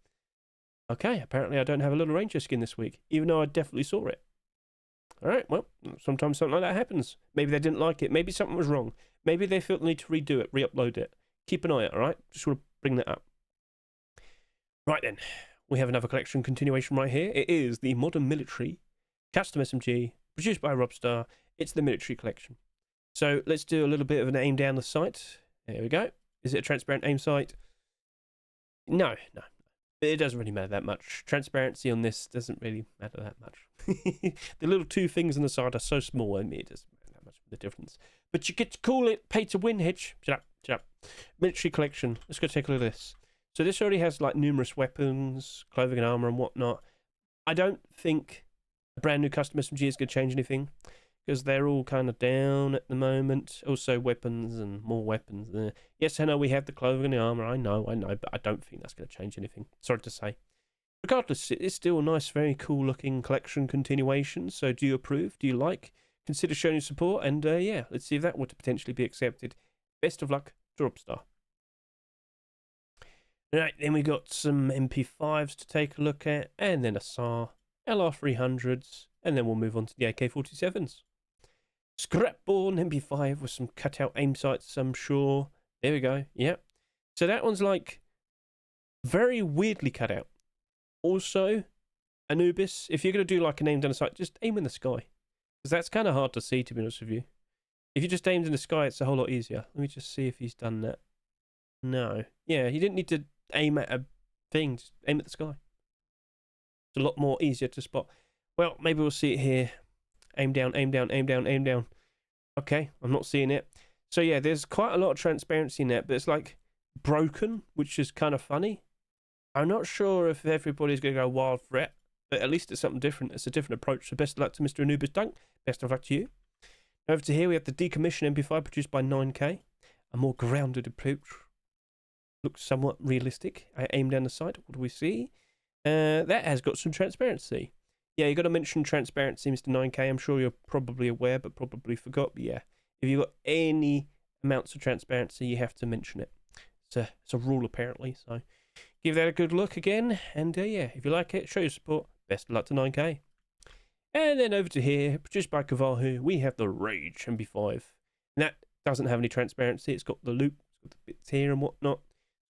Okay, apparently I don't have a Little Ranger skin this week, even though I definitely saw it. Alright, well, sometimes something like that happens. Maybe they didn't like it. Maybe something was wrong. Maybe they felt the need to redo it, re-upload it. Keep an eye out, alright? Just want to bring that up. Right then, we have another collection continuation right here. It is the Modern Military Custom SMG, produced by Robstar. It's the military collection. So let's do a little bit of an aim down the sight. There we go. Is it a transparent aim sight? No. It doesn't really matter that much. Transparency on this doesn't really matter that much. The little 2 things on the side are so small, I mean, it doesn't matter that much of the difference. But you get to call it pay to win, Hedge. Shut up. Military collection. Let's go take a look at this. So this already has like numerous weapons, clothing and armor and whatnot. I don't think a brand new custom SMG is going to change anything, because they're all kind of down at the moment. Also weapons and more weapons. Yes, I know we have the clothing and the armor. I know, but I don't think that's going to change anything. Sorry to say. Regardless, it is still a nice, very cool looking collection continuation. So do you approve? Do you like? Consider showing your support, and yeah, let's see if that would potentially be accepted. Best of luck to Robstar. Right, then we got some MP5s to take a look at, and then a SAR, LR300s, and then we'll move on to the AK47s. Scrap-born MP5 with some cutout aim sights, I'm sure. There we go, yep. So that one's like very weirdly cut out. Also, Anubis, if you're going to do like an aim down the sight, just aim in the sky. Because that's kind of hard to see, to be honest with you. If you just aimed in the sky, it's a whole lot easier. Let me just see if he's done that. No. Yeah, he didn't need to aim at a thing, just aim at the sky. It's a lot more easier to spot. Well, maybe we'll see it here. Aim down, aim down, aim down, aim down. Okay, I'm not seeing it. So yeah, there's quite a lot of transparency in that, but it's like broken, which is kind of funny. I'm not sure if everybody's going to go wild for it, but at least it's something different. It's a different approach. So best of luck to Mr. Anubis Dunk. Best of luck to you. Over to here, we have the Decommissioned MP5 produced by 9K. A more grounded approach. Looks somewhat realistic. I aim down the sight. What do we see? That has got some transparency. Yeah, you got to mention transparency, Mr. 9K. I'm sure you're probably aware, but probably forgot. But yeah, if you've got any amounts of transparency, you have to mention it. It's a rule, apparently. So give that a good look again. And yeah, if you like it, show your support. Best of luck to 9K. And then over to here, produced by Kavahu, we have the Rage MP5. And that doesn't have any transparency. It's got the loop, it's got the bits here and whatnot.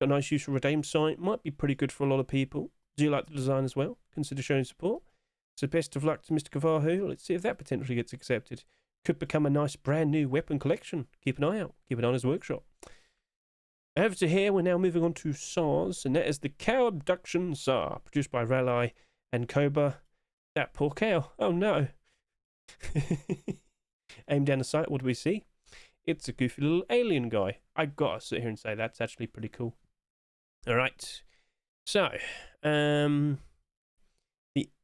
Got a nice use for a aim sight. Might be pretty good for a lot of people. Do you like the design as well? Consider showing support. So best of luck to Mr. Kavahu. Let's see if that potentially gets accepted. Could become a nice brand new weapon collection. Keep an eye out. Keep an eye on his workshop. Over to here, we're now moving on to SARs, and that is the Cow Abduction SAR, produced by Rally and Cobalt. That poor cow. Oh no. Aim down the sight. What do we see? It's a goofy little alien guy. I've got to sit here and say that's actually pretty cool. All right. So, the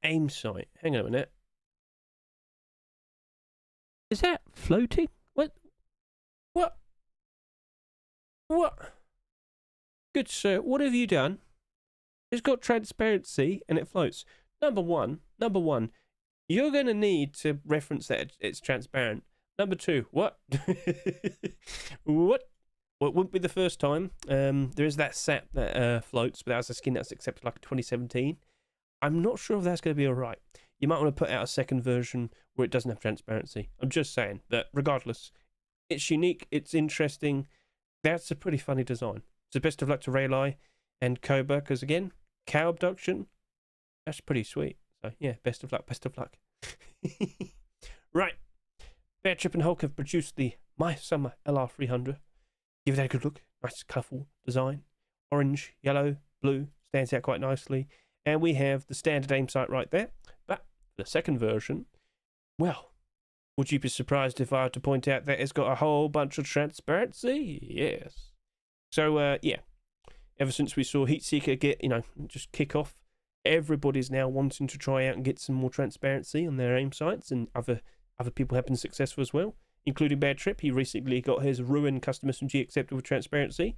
aim sight. Hang on a minute. Is that floating? What? Good sir, what have you done? It's got transparency and it floats. Number one, you're going to need to reference that it's transparent. Number two, what? What? Well, it wouldn't be the first time. There is that set that floats, but that was a skin that's accepted like 2017. I'm not sure if that's going to be alright. You might want to put out a second version where it doesn't have transparency. I'm just saying that regardless, it's unique, it's interesting. That's a pretty funny design. So best of luck to Rayli and Koba, because again, Cow abduction. That's pretty sweet. So yeah, best of luck, best of luck. Right. Bear Trip and Hulk have produced the My Summer LR300. Give that a good look. Nice colourful design. Orange, yellow, blue. Stands out quite nicely. And we have the standard aim sight right there. But the second version, well, would you be surprised if I were to point out that it's got a whole bunch of transparency? Yes. So, yeah. Ever since we saw Heatseeker get, just kick off, everybody's now wanting to try out and get some more transparency on their aim sights, and other people have been successful as well, including Bear Trip. He recently got his Ruin Custom SMG accepted with transparency.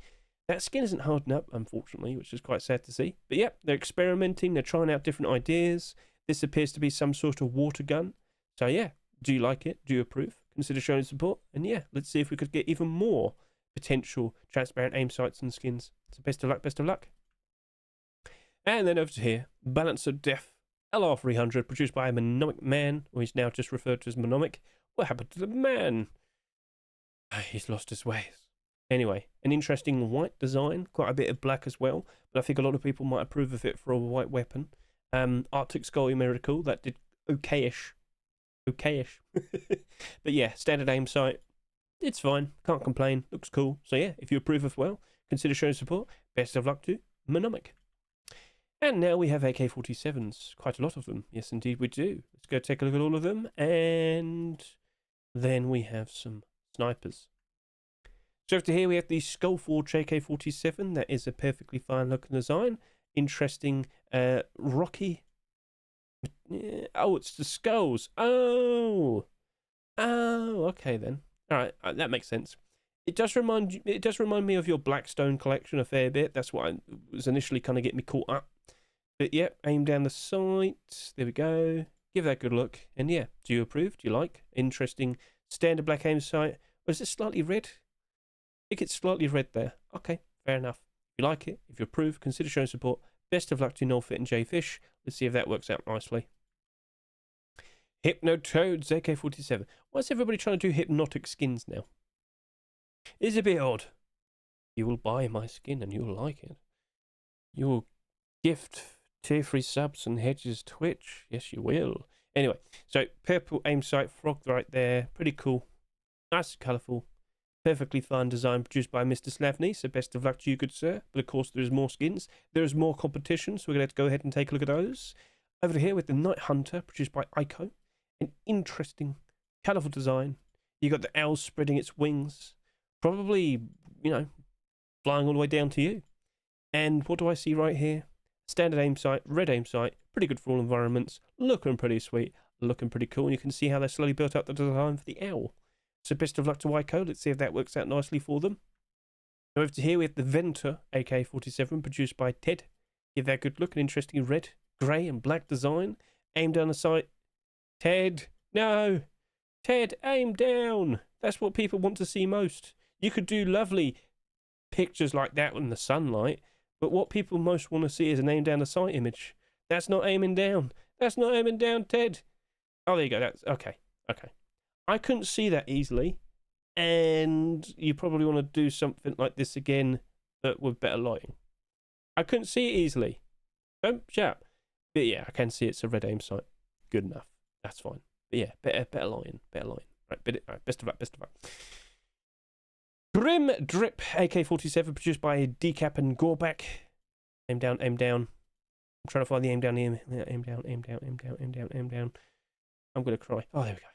That skin isn't hardened up, unfortunately, which is quite sad to see. But yeah, they're experimenting, they're trying out different ideas. This appears to be some sort of water gun. So yeah, do you like it? Do you approve? Consider showing support. And yeah, let's see if we could get even more potential transparent aim sights and skins. So best of luck, best of luck. And then over to here, Balance of Death LR300, produced by a Monomic man, or he's now just referred to as Monomic. What happened to the man? He's lost his ways. Anyway, an interesting white design, quite a bit of black as well, but I think a lot of people might approve of it for a white weapon. Arctic Skull Miracle, that did okayish. Okayish. But yeah, standard aim sight. It's fine, can't complain, looks cool. So yeah, if you approve of well, consider showing support. Best of luck to Monomic. And now we have AK-47s, quite a lot of them. Yes, indeed we do. Let's go take a look at all of them. And then we have some snipers. So over here we have the Skullforged AK-47. That is a perfectly fine looking design. Interesting, rocky. Oh, it's the skulls. Oh, okay then. All right, that makes sense. It does remind me of your Blackstone collection a fair bit. That's what was initially kind of getting me caught up. But yeah, aim down the sight. There we go. Give that a good look. And yeah, do you approve? Do you like? Interesting standard black aim sight. Or is it slightly red? I think it's slightly red there. Okay, fair enough. If you like it, if you approve, consider showing support. Best of luck to Nolfit and Jfish. Let's see if that works out nicely. Hypnotoads AK-47. Why is everybody trying to do hypnotic skins now? It's a bit odd. You will buy my skin and you'll like it. You will gift tier 3 subs and Hedge's Twitch. Yes, you will. Anyway, so purple aim sight frog right there. Pretty cool. Nice and colourful. Perfectly fine design produced by Mr. Slavny. So best of luck to you, good sir. But of course, there is more skins. There is more competition. So we're going to have to go ahead and take a look at those. Over here with the Night Hunter produced by Ico. An interesting, colourful design. You got the owl spreading its wings. Probably, flying all the way down to you. And what do I see right here? Standard aim sight, red aim sight, pretty good for all environments, looking pretty sweet, looking pretty cool, and you can see how they slowly built up the design for the owl. So best of luck to Ico. Let's see if that works out nicely for them. Over to here we have the Venter AK-47 produced by Ted. Give that a good look, an interesting red, grey and black design. Aim down the sight. Ted, no! Ted, aim down! That's what people want to see most. You could do lovely pictures like that in the sunlight, but what people most want to see is an aim down the sight image. That's not aiming down. That's not aiming down, Ted. Oh, there you go. That's okay. Okay. I couldn't see that easily, and you probably want to do something like this again, but with better lighting. I couldn't see it easily. Don't shout. But yeah, I can see it's a red aim sight. Good enough. That's fine. But yeah, better lighting. Better lighting. Right, best of luck. Best of luck. Grim Drip AK-47 produced by Decap and Gorback. Aim down, aim down. I'm trying to find the aim down here. Aim down, aim down, aim down, aim down, aim down. I'm going to cry. Oh, there we go.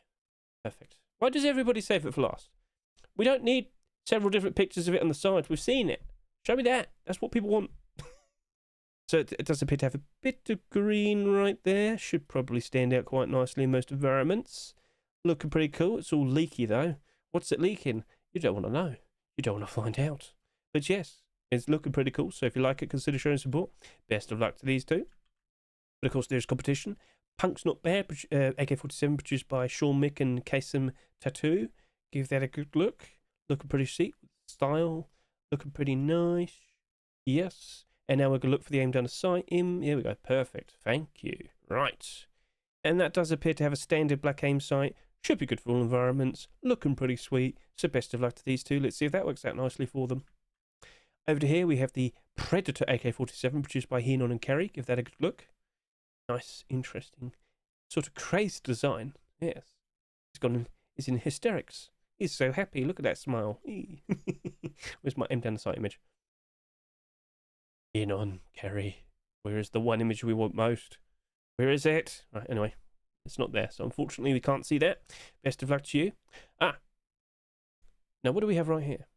Perfect. Why does everybody save it for last? We don't need several different pictures of it on the side. We've seen it. Show me that. That's what people want. So it does appear to have a bit of green right there. Should probably stand out quite nicely in most environments. Looking pretty cool. It's all leaky though. What's it leaking? You don't want to know. You don't want to find out. But yes, it's looking pretty cool. So if you like it, consider showing support. Best of luck to these two. But of course, there's competition. Punk's Not Bad, AK-47 produced by Sean Mick and Kasim Tattoo. Give that a good look. Looking pretty chic. Style. Looking pretty nice. Yes. And now we're going to look for the aim down the sight. Here we go. Perfect. Thank you. Right. And that does appear to have a standard black aim sight. Should be good for all environments. Looking pretty sweet. So best of luck to these two. Let's see if that works out nicely for them. Over to here we have the Predator AK47 produced by Henon and Kerry. Give that a good look. Nice, interesting, sort of crazy design. Yes. He's in hysterics. He's so happy. Look at that smile. Where's my M down the sight image? Henon, Kerry. Where is the one image we want most? Where is it? Right, anyway. It's not there, so unfortunately we can't see that. Best of luck to you. Now what do we have right here?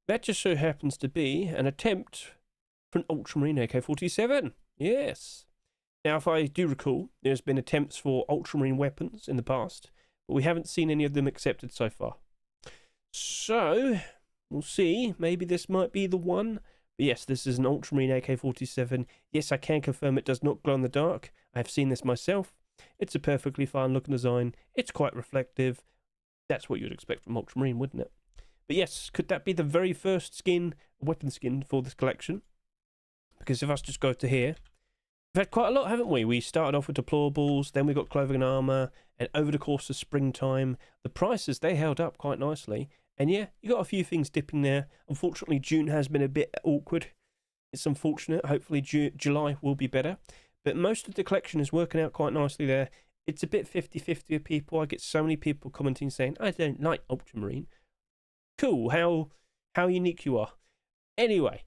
That just so happens to be an attempt for an Ultramarine AK47. Yes. Now, if I do recall, there's been attempts for Ultramarine weapons in the past, but we haven't seen any of them accepted so far. So, we'll see. Maybe this might be the one. But yes, this is an Ultramarine AK47. Yes, I can confirm it does not glow in the dark. I've seen this myself. It's a perfectly fine looking design. It's quite reflective. That's what you'd expect from Ultramarine, wouldn't it? But yes, could that be the very first skin, weapon skin for this collection? Because if I just go to here, we've had quite a lot, haven't we? We started off with Deployables, then we got Clothing and Armour, and over the course of springtime, the prices, they held up quite nicely. And yeah, you got a few things dipping there. Unfortunately, June has been a bit awkward. It's unfortunate. Hopefully, July will be better. But most of the collection is working out quite nicely there. It's a bit 50-50 of people. I get so many people commenting saying, I don't like Ultramarine. Cool, how unique you are. Anyway,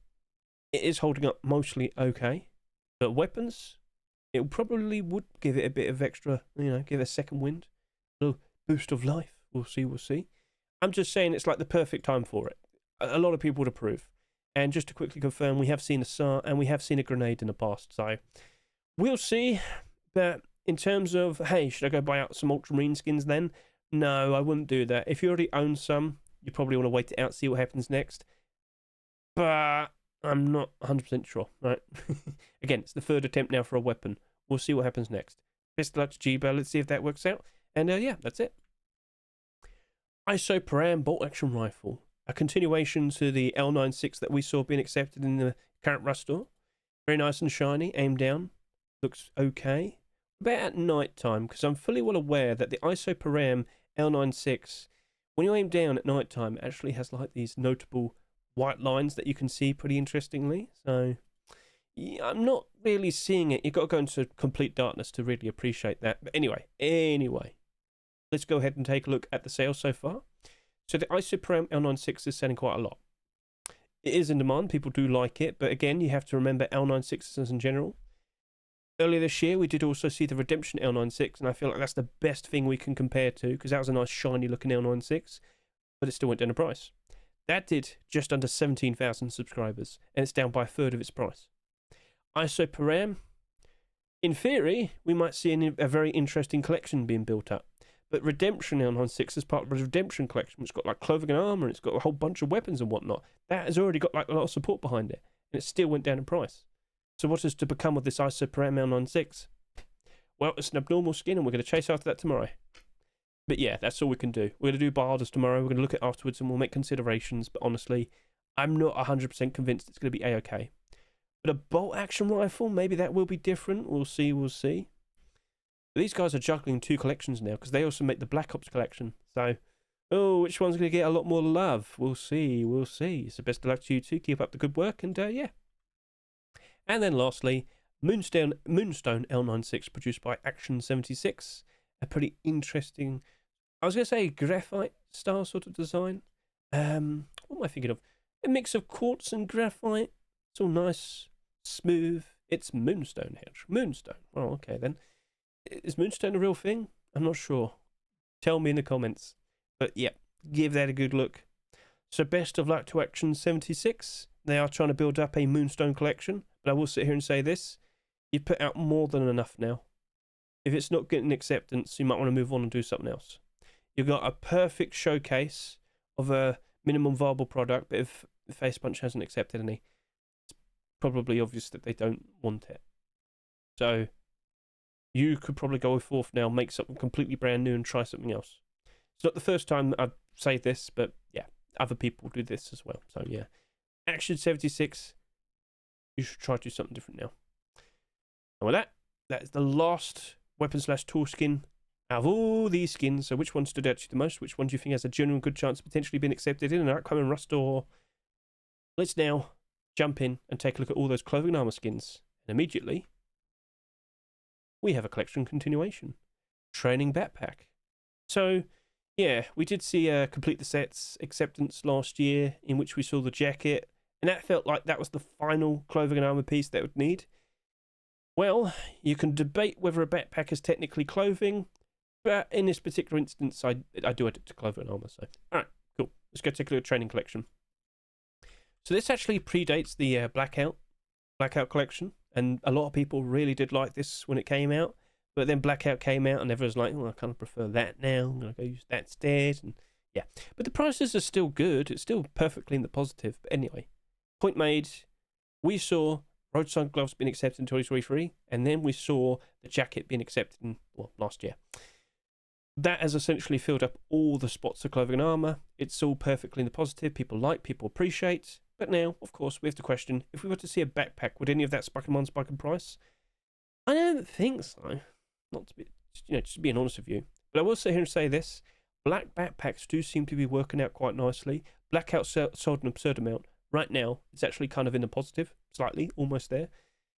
it is holding up mostly okay. But weapons, it probably would give it a bit of extra, give it a second wind. A little boost of life. We'll see. I'm just saying it's like the perfect time for it. A lot of people would approve. And just to quickly confirm, we have seen a SAR and we have seen a grenade in the past. So we'll see. But in terms of, hey, should I go buy out some Ultramarine skins then? No, I wouldn't do that. If you already own some, you probably want to wait it out, see what happens next. But I'm not 100% sure, right? Again, it's the third attempt now for a weapon. We'll see what happens next. Best of luck to G-Bow. Let's see if that works out. And yeah, that's it. Isoparam bolt action rifle. A continuation to the L96 that we saw being accepted in the current Rust store. Very nice and shiny. Aim down. Looks okay. About at night time, because I'm fully well aware that the Isoparam L96, when you aim down at night time, it actually has like these notable white lines that you can see pretty interestingly. So yeah, I'm not really seeing it. You've got to go into complete darkness to really appreciate that. But anyway, let's go ahead and take a look at the sales so far. So the Isoparam L96 is selling quite a lot. It is in demand. People do like it. But again, you have to remember L96s in general. Earlier this year, we did also see the Redemption L96, and I feel like that's the best thing we can compare to, because that was a nice shiny looking L96, but it still went down in price. That did just under 17,000 subscribers, and it's down by a third of its price. Isoparam, in theory, we might see a very interesting collection being built up. But Redemption L96 is part of the Redemption collection, which got like Clothing and Armour, and it's got a whole bunch of weapons and whatnot. That has already got like a lot of support behind it, and it still went down in price. So what is to become of this Isoparam L96? Well, it's an abnormal skin, and we're going to chase after that tomorrow. But yeah, that's all we can do. We're going to do bar orders tomorrow. We're going to look at it afterwards, and we'll make considerations. But honestly, I'm not 100% convinced it's going to be A-okay. But a bolt action rifle, maybe that will be different. We'll see. But these guys are juggling two collections now, because they also make the Black Ops collection. So, which one's going to get a lot more love? We'll see. So best of luck to you two. Keep up the good work, and yeah. And then lastly, Moonstone L96 produced by Action 76. A pretty interesting, I was going to say graphite style sort of design. What am I thinking of? A mix of quartz and graphite. It's all nice, smooth. It's Moonstone, Hedge. Moonstone. Oh, okay then. Is Moonstone a real thing? I'm not sure. Tell me in the comments. But yeah, give that a good look. So best of luck to Action 76. They are trying to build up a Moonstone collection. But I will sit here and say this. You've put out more than enough now. If it's not getting acceptance, you might want to move on and do something else. You've got a perfect showcase of a minimum viable product, but if Face Punch hasn't accepted any, it's probably obvious that they don't want it. So you could probably go forth now, make something completely brand new and try something else. It's not the first time I'd say this, but yeah, other people do this as well. So yeah, Action 76, you should try to do something different now. And with that is the last weapon/tool skin out of all these skins. So which one stood out to you the most? Which one do you think has a genuine good chance of potentially being accepted in an upcoming Rust store? Let's now jump in and take a look at all those clothing and armor skins. And immediately, we have a collection continuation. Training backpack. So, yeah, we did see Complete the Sets acceptance last year, in which we saw the jacket, and that felt like that was the final clothing and armor piece that it would need. Well, you can debate whether a backpack is technically clothing, but in this particular instance, I do edit to clothing and armor. So, alright, cool. Let's go take a look at training collection. So this actually predates the Blackout collection, and a lot of people really did like this when it came out. But then Blackout came out, and everyone's like, "Oh, I kind of prefer that now. I'm gonna go use that instead." And yeah, but the prices are still good. It's still perfectly in the positive. But anyway, point made. We saw Roadsign gloves being accepted in 2023, and then we saw the jacket being accepted in last year. That has essentially filled up all the spots of clothing and armor. It's all perfectly in the positive. People like, people appreciate. But now, of course, we have to question, if we were to see a backpack, would any of that spike in spike in price? I don't think so. Not to be, just being honest with you. But I will sit here and say this. Black backpacks do seem to be working out quite nicely. Blackout sold an absurd amount. Right now, it's actually kind of in the positive, slightly, almost there.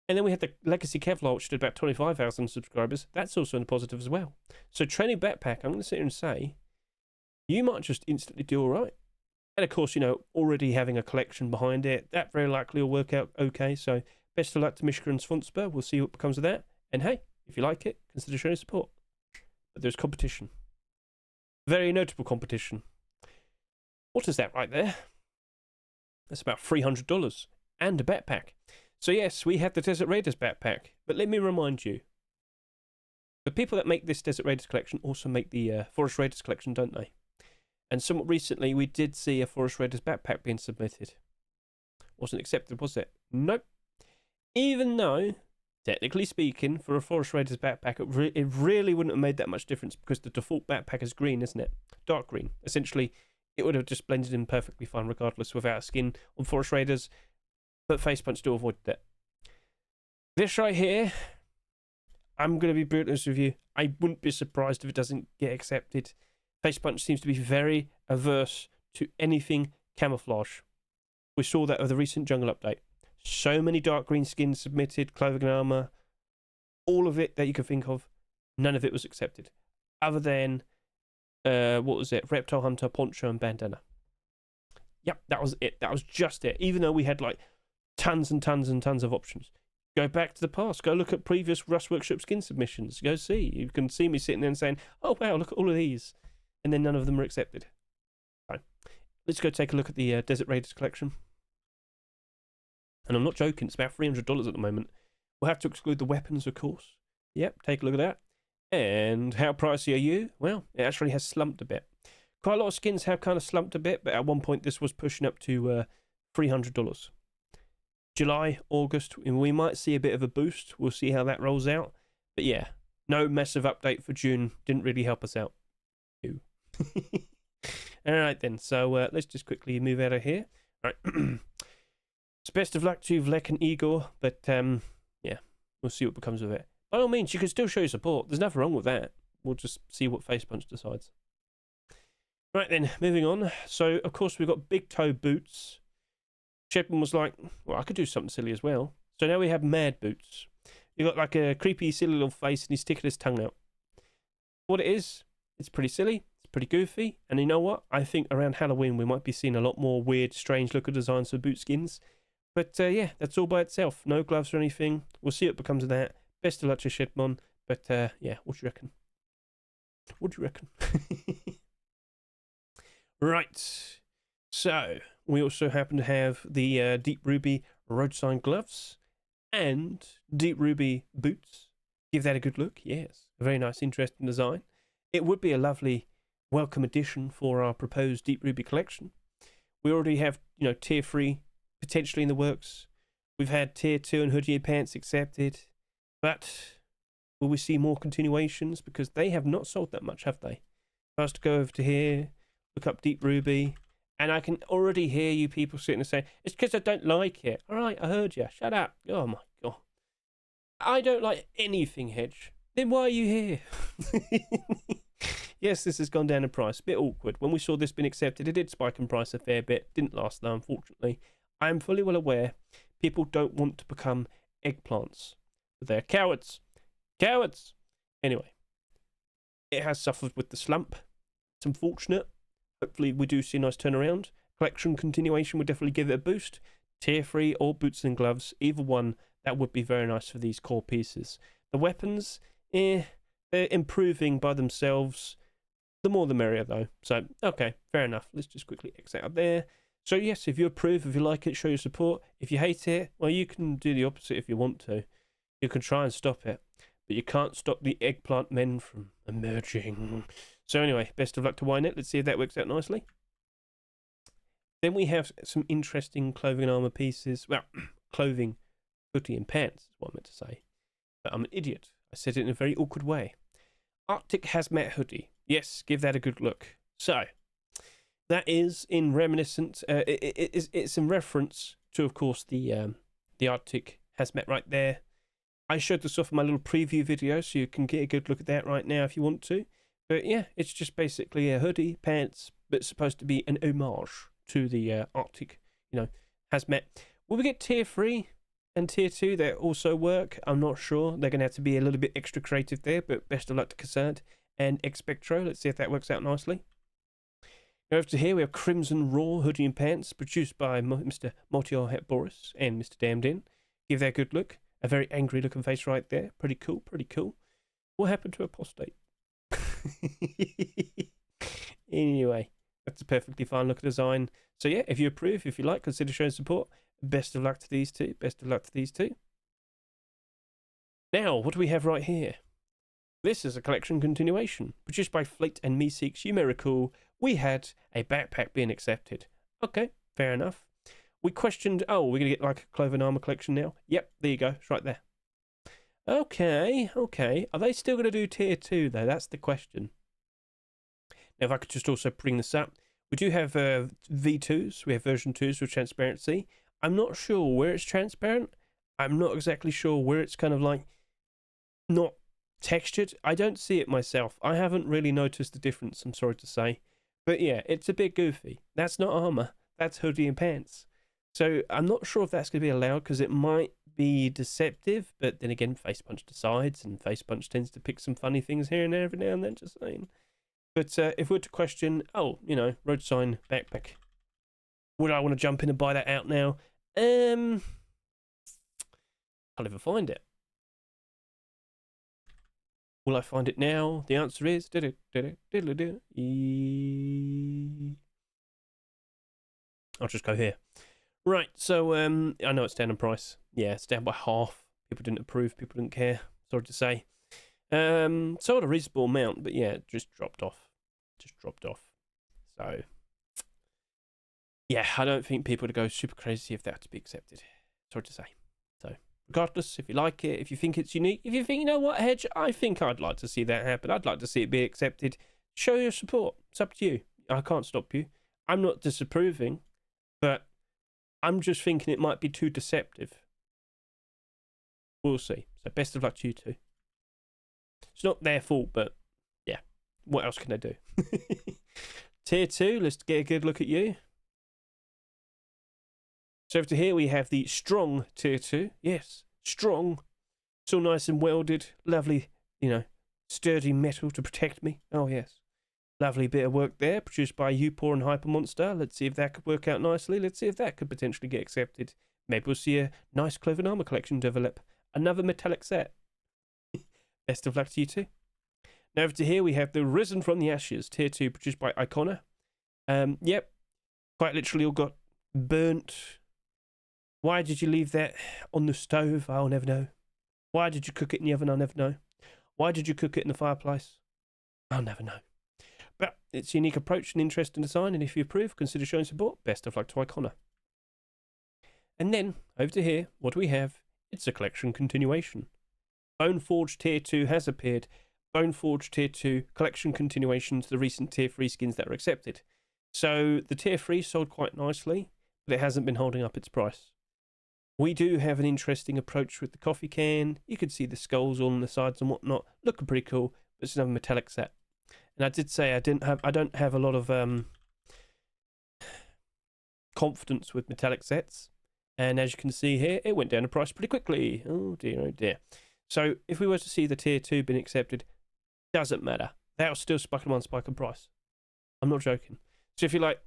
And then we had the Legacy Kevlar, which did about 25,000 subscribers. That's also in the positive as well. So training backpack, I'm going to sit here and say, you might just instantly do all right. And of course, already having a collection behind it, that very likely will work out okay. So best of luck to Mishka and Svonspur. We'll see what becomes of that. And hey, if you like it, consider showing support. But there's competition. Very notable competition. What is that right there? That's about $300 and a backpack. So yes, we had the Desert Raiders backpack. But let me remind you, the people that make this Desert Raiders collection also make the Forest Raiders collection, don't they? And somewhat recently, we did see a Forest Raiders backpack being submitted. Wasn't accepted, was it? Nope. Even though, technically speaking, for a Forest Raiders backpack, it really wouldn't have made that much difference because the default backpack is green, isn't it? Dark green. Essentially, it would have just blended in perfectly fine regardless without a skin on Forest Raiders. But Facepunch still avoided that. This right here, I'm going to be brutally honest with you. I wouldn't be surprised if it doesn't get accepted. Facepunch seems to be very averse to anything camouflage. We saw that with the recent jungle update. So many dark green skins submitted, clothing and armor, all of it that you could think of. None of it was accepted. Other than, what was it? Reptile Hunter, Poncho, and Bandana. Yep, that was it. That was just it. Even though we had like tons and tons and tons of options. Go back to the past. Go look at previous Rust Workshop skin submissions. Go see. You can see me sitting there and saying, "Oh wow, look at all of these," and then none of them are accepted. Fine. Let's go take a look at the Desert Raiders collection. And I'm not joking. It's about $300 at the moment. We'll have to exclude the weapons, of course. Yep, take a look at that. And how pricey are you? Well, it actually has slumped a bit. Quite a lot of skins have kind of slumped a bit, but at one point this was pushing up to $300. July, August, we might see a bit of a boost. We'll see how that rolls out. But yeah, no massive update for June. Didn't really help us out. Alright then, so let's just quickly move out of here. Alright. It's best of luck to Vlek and Igor, but yeah, we'll see what becomes of it. By all means, you can still show your support. There's nothing wrong with that. We'll just see what Facepunch decides. Right then, moving on. So, of course, we've got big toe boots. Shepard was like, well, I could do something silly as well. So now we have mad boots. You've got like a creepy, silly little face and he's sticking his tongue out. What it is, it's pretty silly. It's pretty goofy. And you know what? I think around Halloween we might be seeing a lot more weird, strange looking designs for boot skins. But yeah, that's all by itself. No gloves or anything. We'll see what becomes of that. Best of luck to Shedmon. But yeah, what do you reckon? What do you reckon? Right. So, we also happen to have the Deep Ruby Roadsign gloves and Deep Ruby boots. Give that a good look. Yes. A very nice, interesting design. It would be a lovely welcome addition for our proposed Deep Ruby collection. We already have, tier 3 potentially in the works. We've had tier 2 and hoodie pants accepted. But will we see more continuations? Because they have not sold that much, have they? First, go over to here, look up Deep Ruby, and I can already hear you people sitting there saying, it's because I don't like it. All right, I heard you. Shut up. Oh, my God. I don't like anything, Hedge. Then why are you here? Yes, this has gone down in price. A bit awkward. When we saw this being accepted, it did spike in price a fair bit. Didn't last, though, unfortunately. I am fully well aware people don't want to become eggplants. But they're cowards. Cowards! Anyway, it has suffered with the slump. It's unfortunate. Hopefully we do see a nice turnaround. Collection continuation would definitely give it a boost. Tier 3 or boots and gloves, either one, that would be very nice for these core pieces. The weapons, they're improving by themselves. The more the merrier though. So, okay, fair enough. Let's just quickly exit out there. So yes, if you approve, if you like it, show your support. If you hate it, well, you can do the opposite if you want to. You can try and stop it. But you can't stop the eggplant men from emerging. So anyway, best of luck to Ynet. Let's see if that works out nicely. Then we have some interesting clothing and armor pieces. Well, clothing, hoodie and pants is what I meant to say. But I'm an idiot. I said it in a very awkward way. Arctic hazmat hoodie. Yes, give that a good look. So, that is in reminiscent. It's in reference to, of course, the Arctic hazmat right there. I showed this off in my little preview video, so you can get a good look at that right now if you want to. But yeah, it's just basically a hoodie, pants, but it's supposed to be an homage to the Arctic, hazmat. Will we get tier 3 and tier 2 that also work? I'm not sure. They're going to have to be a little bit extra creative there, but best of luck to Cassad and Expectro. Let's see if that works out nicely. Over to here, we have Crimson Raw hoodie and pants, produced by Mr. Motior Het Boris and Mr. Damned In. Give that a good look. A very angry looking face right there. Pretty cool, pretty cool. What happened to Apostate? Anyway, that's a perfectly fine look design. So yeah, if you approve, if you like, consider showing support. Best of luck to these two. Best of luck to these two. Now, what do we have right here? This is a collection continuation, produced by Fleet and Meeseeks. You may recall we had a backpack being accepted. Okay, fair enough. We questioned, oh, we're going to get like a clothing armor collection now? Yep, there you go, it's right there. Okay. Are they still going to do tier 2 though? That's the question. Now, if I could just also bring this up, we do have V2s, we have version 2s with transparency. I'm not sure where it's transparent. I'm not exactly sure where it's kind of like not textured. I don't see it myself. I haven't really noticed the difference, I'm sorry to say. But yeah, it's a bit goofy. That's not armor, that's hoodie and pants. So I'm not sure if that's going to be allowed because it might be deceptive, but then again, Face Punch decides, and Face Punch tends to pick some funny things here and there every now and then, just saying. But if we were to question, Roadsign backpack, would I want to jump in and buy that out now? I'll never find it. Will I find it now? The answer is I'll just go here. Right, so I know it's down in price. Yeah, it's down by half. People didn't approve, people didn't care. Sorry to say. Sold a reasonable amount, but yeah, it just dropped off. So yeah, I don't think people would go super crazy if that to be accepted. Sorry to say. So regardless, if you like it, if you think it's unique, if you think, you know what, Hedge, I think I'd like to see that happen. I'd like to see it be accepted. Show your support. It's up to you. I can't stop you. I'm not disapproving, but I'm just thinking it might be too deceptive. We'll see. So best of luck to you two. It's not their fault, but yeah, what else can I do? Tier 2, let's get a good look at you. So over to here we have the strong tier 2. Yes, strong. It's all nice and welded. Lovely, sturdy metal to protect me. Oh yes. Lovely bit of work there, produced by Upor and Hypermonster. Let's see if that could work out nicely. Let's see if that could potentially get accepted. Maybe we'll see a nice clothing armor collection develop. Another metallic set. Best of luck to you two. Now over to here we have the Risen from the Ashes, tier 2, produced by Icona. Yep, quite literally all got burnt. Why did you leave that on the stove? I'll never know. Why did you cook it in the oven? I'll never know. Why did you cook it in the fireplace? I'll never know. But it's a unique approach and interesting design, and if you approve, consider showing support. Best of luck to Icona. And then, over to here, what do we have? It's a collection continuation. Boneforged Tier 2 has appeared. Boneforged Tier 2 collection continuation to the recent Tier 3 skins that were accepted. So the Tier 3 sold quite nicely, but it hasn't been holding up its price. We do have an interesting approach with the coffee can. You can see the skulls on the sides and whatnot. Looking pretty cool, but it's another metallic set. And I did say I don't have a lot of confidence with metallic sets. And as you can see here, it went down in price pretty quickly. Oh dear, oh dear. So if we were to see the tier 2 being accepted, doesn't matter. That'll still spike in price. I'm not joking. So if you're like,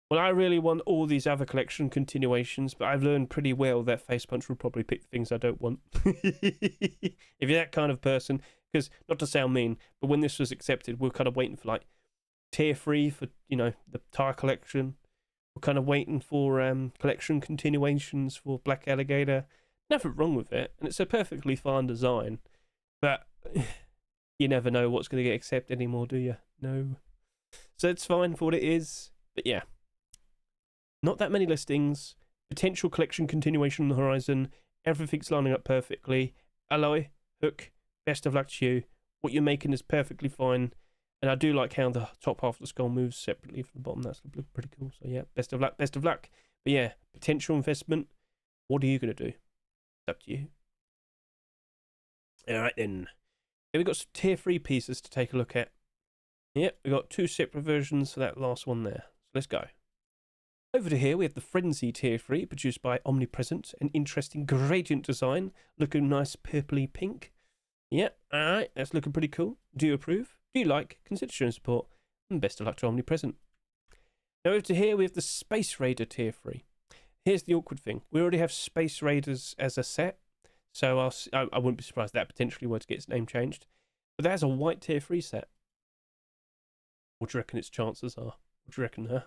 well, I really want all these other collection continuations, but I've learned pretty well that Face Punch will probably pick the things I don't want. If you're that kind of person, because not to sound mean, but when this was accepted, we're kind of waiting for like tier 3 for, you know, the tire collection. We're kind of waiting for collection continuations for Black Alligator. Nothing wrong with it, and it's a perfectly fine design, but you never know what's going to get accepted anymore, do you? No. So it's fine for what it is, but yeah. Not that many listings, potential collection continuation on the horizon, everything's lining up perfectly. Alloy, Hook, best of luck to you. What you're making is perfectly fine, and I do like how the top half of the skull moves separately from the bottom. That's pretty cool, so yeah, best of luck, best of luck. But yeah, potential investment, what are you going to do? It's up to you. Alright then. Here we've got some tier 3 pieces to take a look at. Yep, we've got 2 separate versions for that last one there. So let's go. Over to here we have the Frenzy Tier 3, produced by Omnipresent. An interesting gradient design, looking nice purpley pink. Yep, alright, that's looking pretty cool. Do you approve? Do you like? Consider showing support. And best of luck to Omnipresent. Now over to here we have the Space Raider Tier 3. Here's the awkward thing. We already have Space Raiders as a set, so I wouldn't be surprised if that potentially were to get its name changed. But that's a white tier 3 set. What do you reckon its chances are? What do you reckon, huh?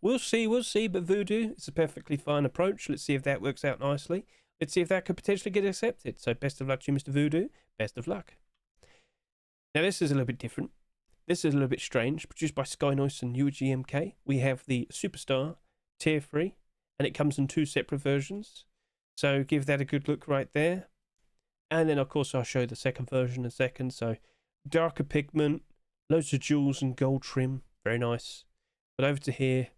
We'll see, but Voodoo, it's a perfectly fine approach. Let's see if that works out nicely. Let's see if that could potentially get accepted. So best of luck to you, Mr. Voodoo. Best of luck. Now this is a little bit different. This is a little bit strange. Produced by Skynoise and UGMK. We have the Superstar Tier 3, and it comes in 2 separate versions. So give that a good look right there. And then, of course, I'll show the second version in a second. So darker pigment, loads of jewels and gold trim. Very nice. But over to here,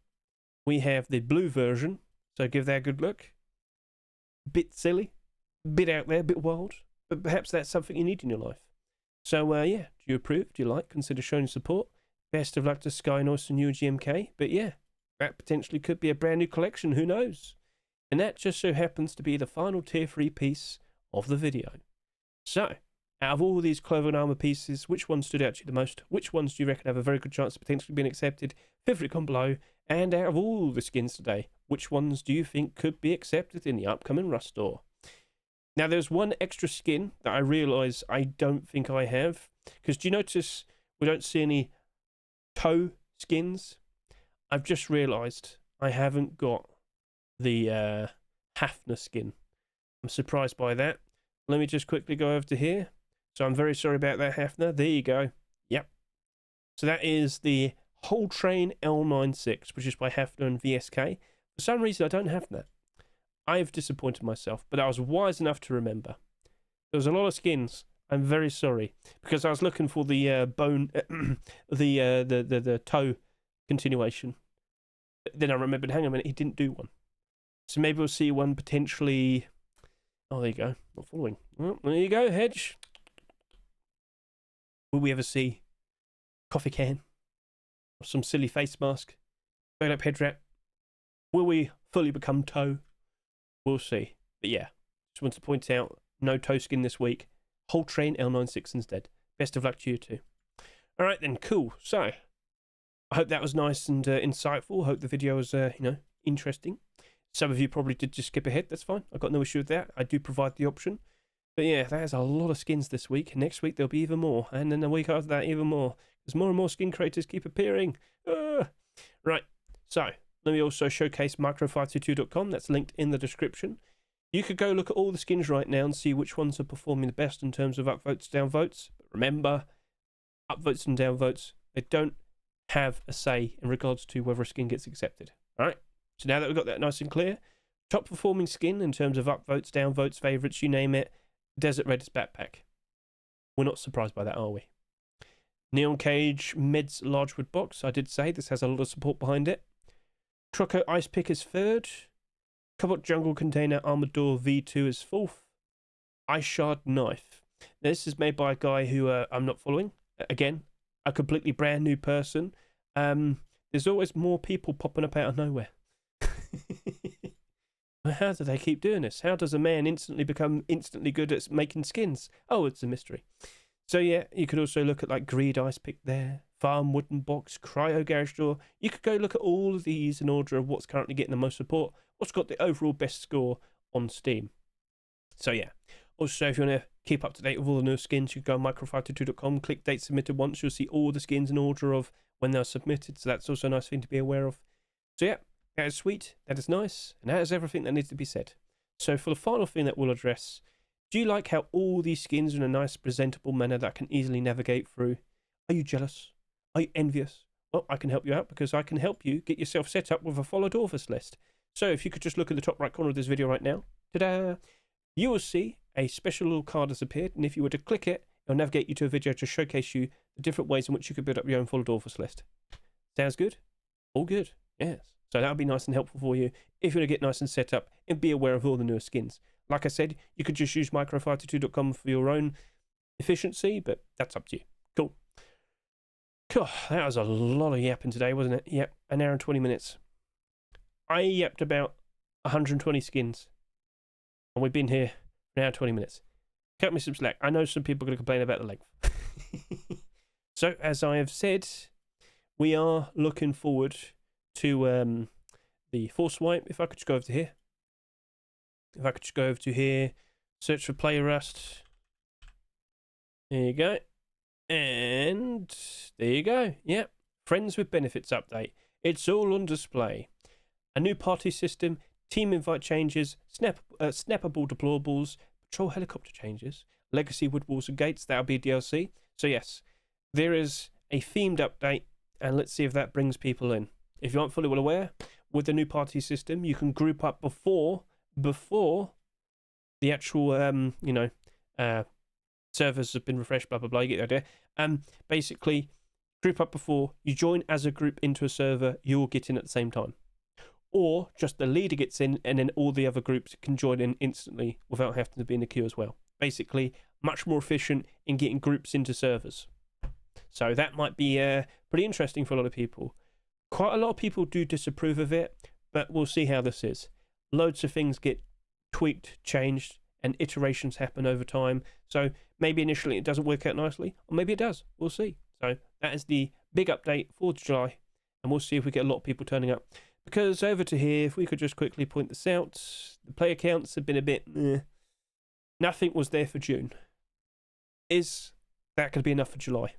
we have the blue version. So give that a good look. Bit silly, bit out there, bit wild. But perhaps that's something you need in your life. So, yeah, do you approve? Do you like? Consider showing support. Best of luck to Skynoise and UGMK. But yeah, that potentially could be a brand new collection. Who knows? And that just so happens to be the final tier 3 piece of the video. So, out of all these clothing armor pieces, which one stood out to you the most? Which ones do you reckon have a very good chance of potentially being accepted? Feel free to comment below. And out of all the skins today, which ones do you think could be accepted in the upcoming Rust store? Now, there's one extra skin that I realise I don't think I have. Because do you notice we don't see any toe skins? I've just realised I haven't got the Hafner skin. I'm surprised by that. Let me just quickly go over to here. So I'm very sorry about that, Hafner. There you go. Yep. So that is the Whole Train L96, which is by Hafner and VSK. For some reason, I don't have that. I've disappointed myself, but I was wise enough to remember. There was a lot of skins. I'm very sorry, because I was looking for the the toe continuation. Then I remembered, hang on a minute, he didn't do one. So maybe we'll see one potentially. Oh, there you go. Not following. Well, there you go, Hedge. Will we ever see coffee can or some silly face mask? Straight up head wrap. Will we fully become toe? We'll see. But yeah, just want to point out, no toe skin this week. Whole Train L96 instead. Best of luck to you too. All right then, cool. So I hope that was nice and insightful. I hope the video was, interesting. Some of you probably did just skip ahead. That's fine. I've got no issue with that. I do provide the option. But yeah, there's a lot of skins this week. Next week there'll be even more. And then the week after that, even more. Because more and more skin creators keep appearing. Right. So let me also showcase micro522.com. That's linked in the description. You could go look at all the skins right now and see which ones are performing the best in terms of upvotes, downvotes. But remember, upvotes and downvotes, they don't have a say in regards to whether a skin gets accepted. All right. So now that we've got that nice and clear, top performing skin in terms of upvotes, downvotes, favourites, you name it, Desert Raiders backpack. We're not surprised by that, are we? Neon Cage Meds Largewood box. I did say this has a lot of support behind it. Troco Icepick is third. Cobalt Jungle Container Armored Door V2 is fourth. Ice Shard Knife. Now, this is made by a guy who I'm not following. Again, a completely brand new person. There's always more people popping up out of nowhere. How do they keep doing this? How does a man instantly become instantly good at making skins? Oh, it's a mystery. So yeah, you could also look at like Greed Icepick there, Farm Wooden Box, Cryo Garage Door. You could go look at all of these in order of what's currently getting the most support, what's got the overall best score on Steam. So yeah. Also, if you want to keep up to date with all the new skins, you can go on microfighter2.com, click date submitted once. You'll see all the skins in order of when they're submitted. So that's also a nice thing to be aware of. So yeah, that is sweet. That is nice. And that is everything that needs to be said. So for the final thing that we'll address, do you like how all these skins are in a nice presentable manner that I can easily navigate through? Are you jealous? Are you envious? Well, I can help you out because I can help you get yourself set up with a followed authors list. So if you could just look in the top right corner of this video right now, ta-da, you will see a special little card has appeared, and if you were to click it, it'll navigate you to a video to showcase you the different ways in which you could build up your own followed authors list. Sounds good? All good? Yes. So that would be nice and helpful for you if you want to get nice and set up and be aware of all the newer skins. Like I said, you could just use microfighter2.com for your own efficiency, but that's up to you. Cool. Cool. That was a lot of yapping today, wasn't it? Yep, an hour and 20 minutes. I yapped about 120 skins, and we've been here for an hour and 20 minutes. Cut me some slack. I know some people are going to complain about the length. So, as I have said, we are looking forward to the force wipe. If I could just go over to here. If I could just go over to here, search for player rust. There you go. And there you go. Yep. Friends with benefits update. It's all on display. A new party system, team invite changes, snappable deployables, patrol helicopter changes, legacy wood walls and gates. That'll be DLC. So yes, there is a themed update, and let's see if that brings people in. If you aren't fully well aware, with the new party system, you can group up before the actual servers have been refreshed, blah blah blah. You get the idea. Basically, group up before you join as a group into a server. You all get in at the same time, or just the leader gets in, and then all the other groups can join in instantly without having to be in the queue as well. Basically, much more efficient in getting groups into servers. So that might be pretty interesting for a lot of people. Quite a lot of people do disapprove of it, but we'll see how this is. Loads of things get tweaked, changed, and iterations happen over time. So maybe initially it doesn't work out nicely, or maybe it does. We'll see. So that is the big update for July, and we'll see if we get a lot of people turning up. Because over to here, if we could just quickly point this out, the player counts have been a bit nothing was there for June. Is that going to be enough for July?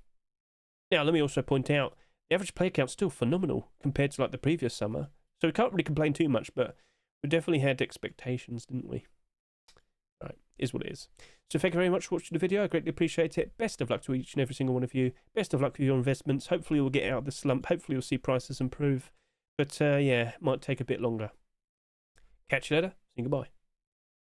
Now, let me also point out, the average player count's still phenomenal compared to like the previous summer. So we can't really complain too much, but we definitely had expectations, didn't we? Right, is what it is. So thank you very much for watching the video. I greatly appreciate it. Best of luck to each and every single one of you. Best of luck with your investments. Hopefully we'll get out of the slump. Hopefully we'll see prices improve. But yeah, it might take a bit longer. Catch you later. Say goodbye.